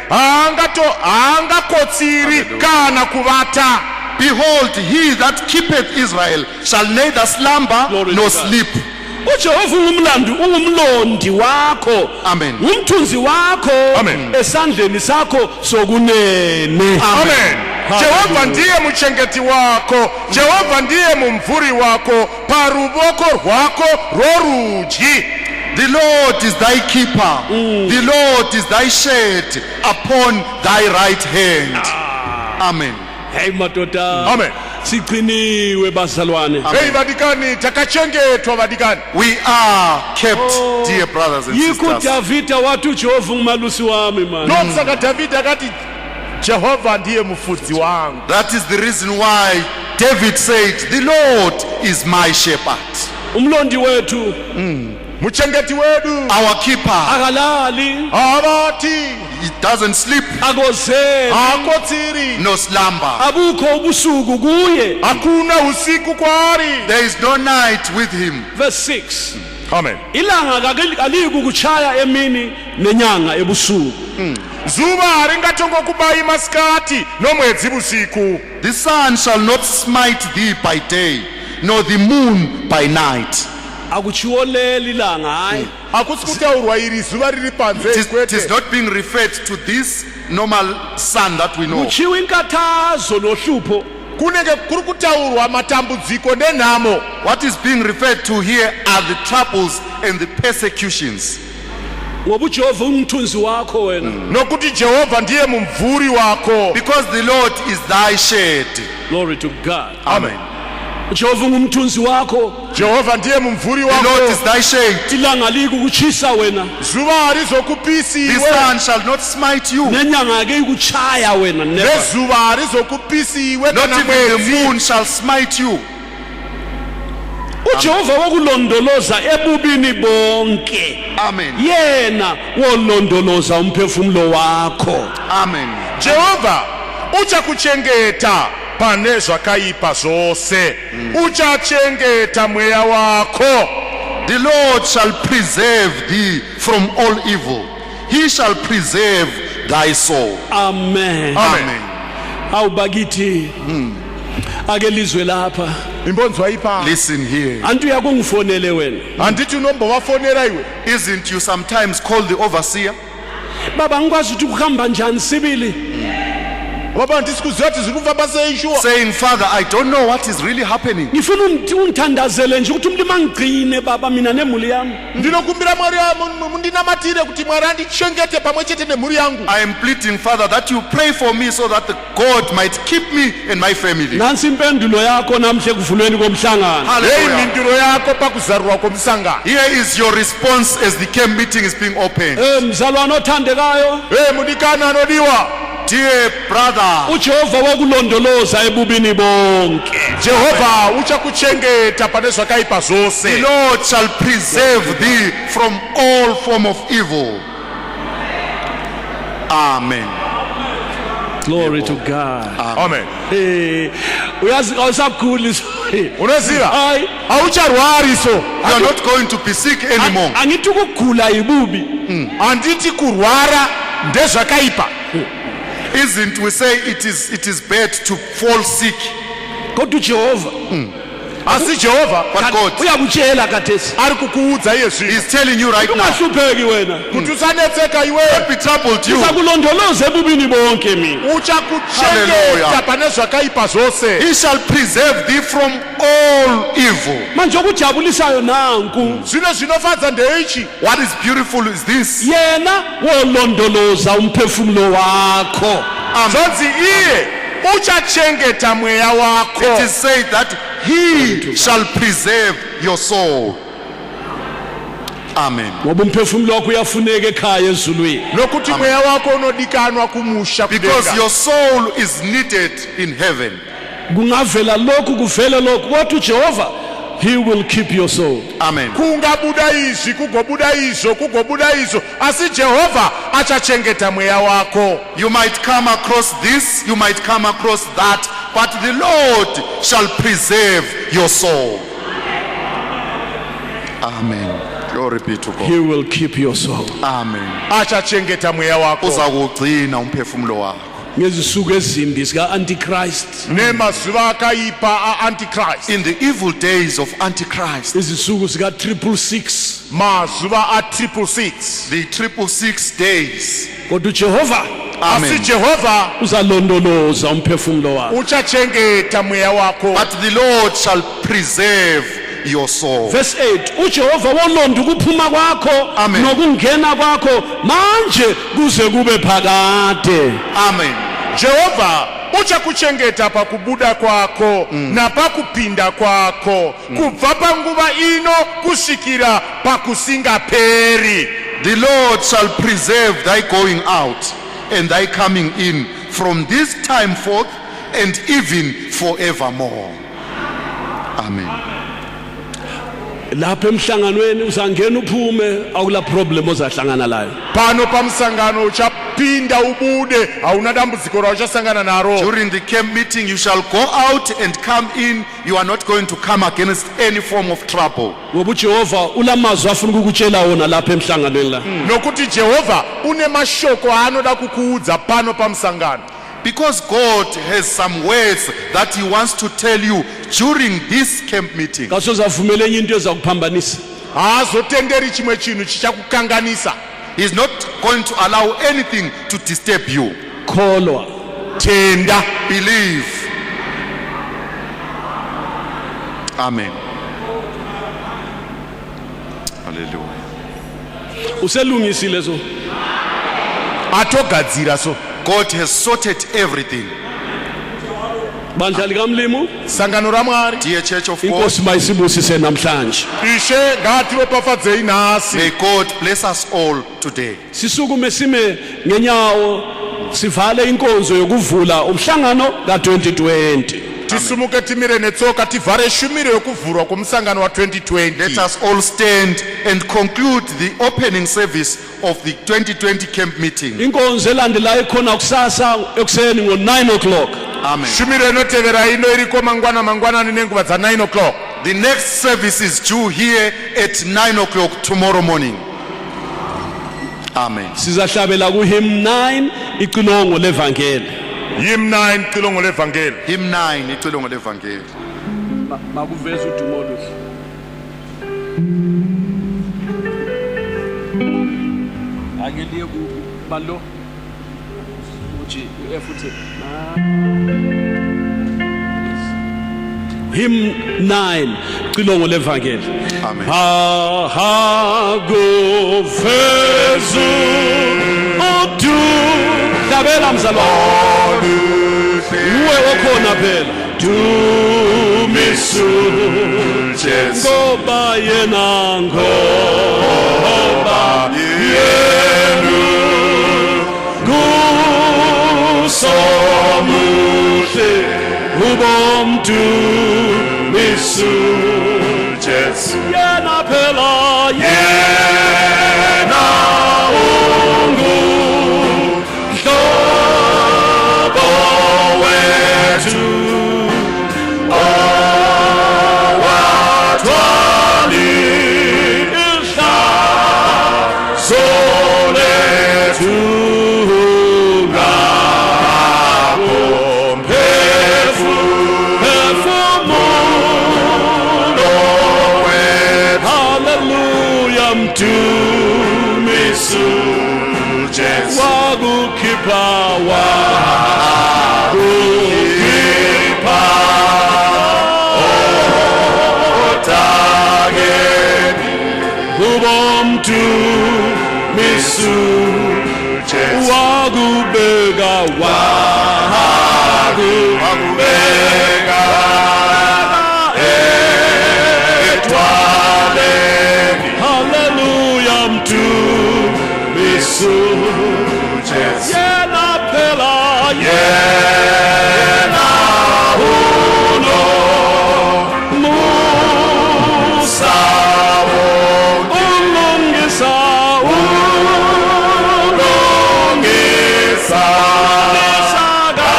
haangakotsiri kana kuvata. Behold, he that keepeth Israel shall neither slumber Glory nor to God. sleep. uJehova ungumlondi wakho. Amen. Umthunzi wakho Amen. esandleni sakho sokunene. Amen. Jehova ndiye muchengeti wako, Jehova ndiye mumvuri wako paruboko rwako rworudyi. The Lord is thy keeper. The Lord is thy shade upon thy right hand. Amen. Hey madoda. Amen. Siqiniwe bazalwane. Hey vadikani, takachengetwa vadikani. We are kept, dear brothers and Yiko sisters. Davida watu Jehova ngumalusi wami man. Nomsaka Davida akati Jehova ndiye mufudzi wangu. That is the reason why David said, the Lord is my shepherd. Umlondi wetu. Muchengeti wedu. Our keeper. Akalali. Abati. He doesn't sleep. Akozeli. Akotsiri. No slumber. Abukho ubusuku kuye. Hakuna usiku kwari. There is no night with him. Verse 6. Amen. Ilanga alikukuchaya emini nenyanga ebusuku. Zuba haringatongo kubayi maskati nomwedzi busiku. The sun shall not smite thee by day, nor the moon by night. Akuchiwolela ilanga hayi. Akusikutaurwa iri zuva riri panze It kwete. is not being referred to this normal sun that we know. Kuchiwa inkathazo nohlupho. Kunenge kuri kutaurwa matambudziko nenhamo. What is being referred to here are the troubles and the persecutions. Ngoba uJehova umthunzi wakho wena. Nokuti Jehova ndiye mumvuri wako. Because the Lord is thy shade. Glory to God. Amen. uJehova ngumthunzi wakho, Jehova ndiye mumvuri The Lord is wako. thy shade. ilanga likukuchisa wena, Zuba harizokupisi The iwe, sun shall not smite you. nenyanga ake ikuchaya wena, never. nezuba harizokupisi iwe Not kana even the mwezi. moon shall smite you. uJehova wokulondoloza ebubini bonke, Amen. yena wolondoloza umphefumulo wakho. Amen. Jehova uchakuchengeta pane zvakaipa zvose, uchachengeta mweya wako. The Lord shall preserve thee from all evil. He shall preserve thy soul. Amen. Amen. Awubakithi ake lizwe lapha, Imbonzwa ipa. Listen here. anti uyakungifonele wena, Anditi unombowafonera iwe. Isn't you sometimes called the overseer? baba ngikwazi ukuthi kuhamba njani sibili, Baba ndisikuziwa kuti zvikufamba sei shuwa. Saying, Father, I don't know what is really happening. ngifuna ungithandazele nje ukuthi umlima ngigcine baba mina nemuli yami. Ndinokumbira Mwari mundinamatire kuti Mwari andichengete pamwe chete nemhuri yangu. I am pleading, Father, that you pray for me so that the God might keep me and my family. Nansi impendulo yakho namhle kuvulweni komhlangano. Hey, Hallelujah. mindiro yako pakuzarurwa komsangano. Here is your response as the camp meeting is being opened. Mzalwane othandekayo, Hey, mudikana anodiwa. Dear brother, uJehova wokulondoloza ebubini bonke. Jehova uchakuchengeta pane zvakaipa the zvose. Lord shall preserve thee from all form of evil. Amen. Glory to God. Amen. Uyazi awusakhuli. Unoziva? Hayi, Aucharwari so. You are not going to be sick anymore. angithi ukugula ibubi. Anditi kurwara ndezvakaipa. Isn't we say it is bad to fall sick? Kodwa uJehova Asi Jehova But God uyakutshela kathesi. ari kukuudza iye zvinhu. is telling you right now, Ungahlupheki wena. Kuti usanetseka iwe. don't be troubled you. Uzakulondoloza ebubini bonke mina. Uchakuchengeta Hallelujah. pane zvakaipa zvose. He shall preserve thee from all evil. Manje okujabulisayo nanku. Zvino zvinofadza ndeichi. What is beautiful is this. Yena wolondoloza umphefumulo wakho. Zvonzi iye uchachengeta mweya wako. It is said that he shall preserve your soul. Amen. Ngoba umphefumulo wakho uyafuneka ekhaya ezulwini. Nokuti mweya wako unodikanwa kumusha Because kudenga. your soul is needed in heaven. Kungavela lokhu kuvele lokhu, kodwa uJehova he will keep your soul. Amen. Kungabuda izvi kugobuda izvo kugobuda izvo, asi Jehova achachengeta mweya wako. You might come across this, you might come across that, but the Lord shall preserve your soul. Amen. Glory be to God. He will keep your soul. Amen. Achachengeta mweya wako. Uzakugcina umphefumulo wakho. ngezisuku ezimbi sika Antichrist, nemazuva akaipa a-antichrist, in the evil days of Antichrist, izisuku sika 666, mazuva a-666. the 666 days. kodwa uJehova Asi Amen. Jehova uzalondoloza umphefumulo wakho. uchachengeta mweya wako. But the Lord shall preserve your soul. Verse 8, uJehova wolonda ukuphuma kwakho Amen. nokungena kwakho manje kuze kube phakade. Amen. Jehova uchakuchengeta pakubuda kwako na pakupinda kwako kubva panguva ino kusvikira pakusingaperi. The Lord shall preserve thy going out and thy coming in from this time forth and even forevermore. Amen. Lapha emhlanganweni uzangena uphume awula problem ozahlangana layo. Pano pamsangano uchapinda ubude hauna dambudziko rauchasangana naro. During the camp meeting you shall go out and come in. You are not going to come against any form of trouble. Ngoba uJehova ulamazwi afuna ukukutshela wona lapha emhlanganweni la. Nokuti Jehova une mashoko anoda kukuudza pano pamsangano. Because God has some words that he wants to tell you during this camp meeting. Kasozavumela enye into ezakuphambanisa. Haazotenderi chimwe chinhu chichakukanganisa. He's not going to allow anything to disturb you. Kholwa, Tenda. Believe. Amen. Hallelujah. uselungisile so. Atogadzira so. God has sorted everything. Bandla likamlimu, Sangano ramwari. Dear Church of God, inkosi mayisibusise namhlanje. Ishe ngatiropafadzei nhasi. may God bless us all today. Sisukume sime ngenyawo sivale inkonzo yokuvula umhlangano ka2020. Tisumuke timire netsoka tivhare shumiro yokuvhurwa kwomusangano wa 2020. Let us all stand and conclude the opening service of the 2020 camp meeting. Inkonzo elandelayo ikhona kusasa ekuseni ngo9 o'clock. Amen. Shumiro inotevera ino iriko mangwanani nenguva dza 9 o'clock. The next service is due here at 9 o'clock tomorrow morning. Amen. Sizahlabela ku hymn 9 icilongo levangeli. Hymn 9 xilongo levangeli. Hymn 9, icilongo levangeli. Makuveza udumo oluhle. Angeliye ku balo. Uthi ufuthi. Hymn 9 icilongo levangeli. Amen. Ha go fezu odu tabela mzalwane uwe wakhona phela dumisu ngoba yena ngoba yena kusomuhle ubomdu misu yena phela yena ungu hlobo wethu owathwali ihlazo lethu ngakho phefumulo wethu. Hallelujah mdumisu wakukhipha wakukhipha odakeni ubomdumisu wakubeka wakubeka etwaleni. Hallelujah mdumisu yena phela yena uno musa ulungisa ulungisa nisaka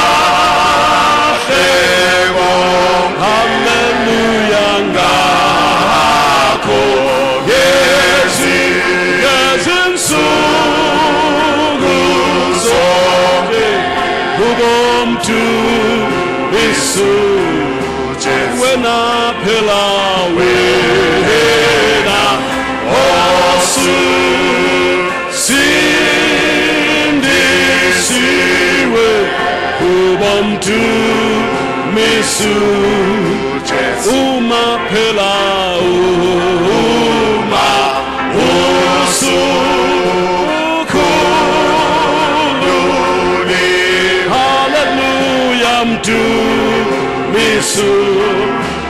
Yesu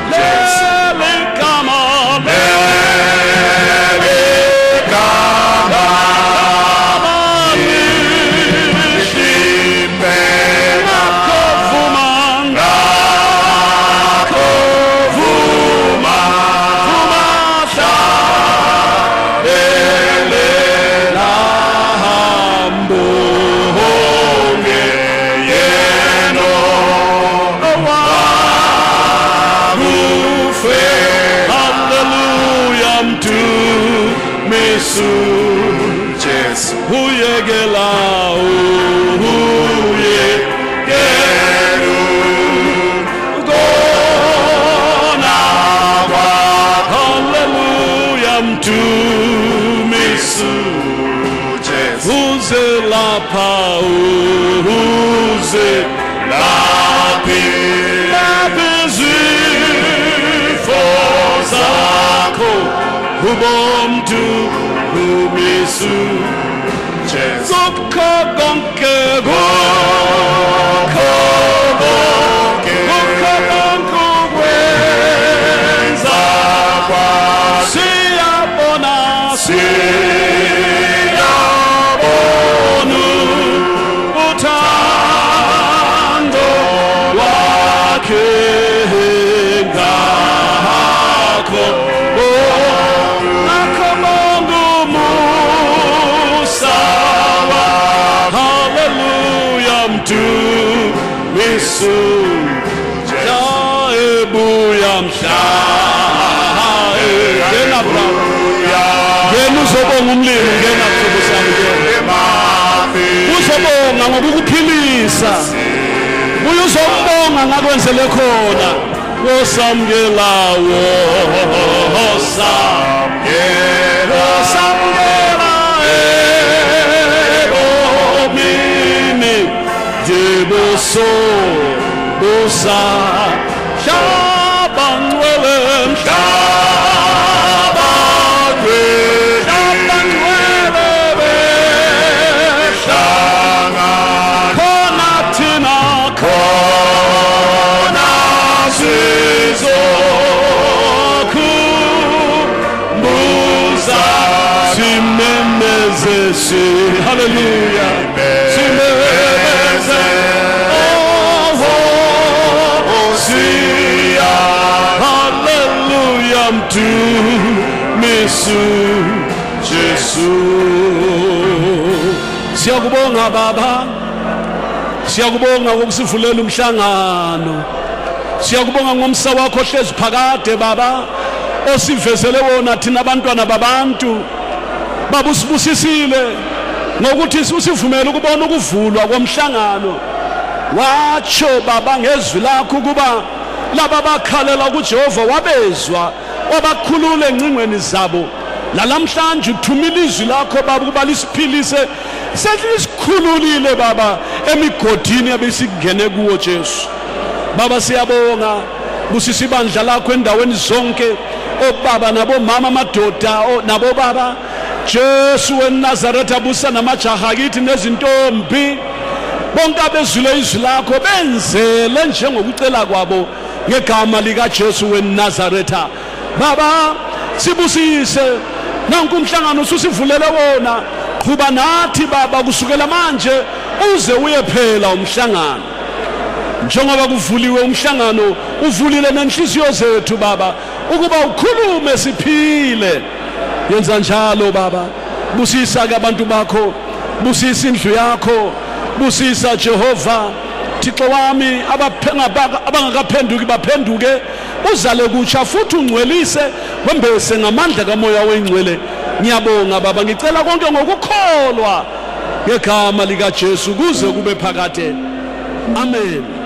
leli gama Jesu uyekela uyekelu kona kwa hallelujah mtumisu Jesu uze lapha uze laphi zifo zakho ubomtu umisu Jesu konke kwenza siyabona uthando wakhe ngakho Yesu jaebuya mshae ngena bra ngena uzobonga umlimi ngena mhlobo sami uzobonga ngokukuphilisa uyozombonga ngakwenzele khona wosamngelawo wosamngela omini Deboso bosa shabangwele kona tina kona sizo kumbuza simemeze hallelujah simemeze hallelujah mtumisu Jesu siyakubonga baba siyakubonga ngokusivulela umhlangano siyakubonga ngomsa wakho hlezi phakade baba osivezele wona thina abantwana babantu baba usibusisile ngokuthi usivumele ukubona ukuvulwa komhlangano watsho baba ngezwi lakho kuba laba bakhalela kuJehova wabezwa wabakhulula encingweni zabo lalamhlanje uthumile izwi lakho baba kuba lisiphilise selisikhululile baba emigodini abesikungene kuwo Jesu baba siyabonga busisa ibandla lakho endaweni zonke obaba nabomama amadoda nabo baba Jesu weNazaretha abusa namajaha kithi nezintombi bonke abezwile izwi lakho benzele njengokucela kwabo ngegama lika Jesu weNazaretha baba sibusise nanku umhlangano usivulele wona qhuba nathi baba kusukela manje uze uyephela umhlangano njengoba kuvuliwe umhlangano uvulile nenhliziyo zethu baba ukuba ukhulume siphile yenza njalo baba busisa ke abantu bakho busisa indlu yakho busisa Jehova Thixo wami abangakaphenduki baphenduke uzale kutsha futhi ungcwelise wembese ngamandla kamoya oyingcwele ngiyabonga baba ngicela konke ngokukholwa ngegama lika Jesu kuze kube phakade amen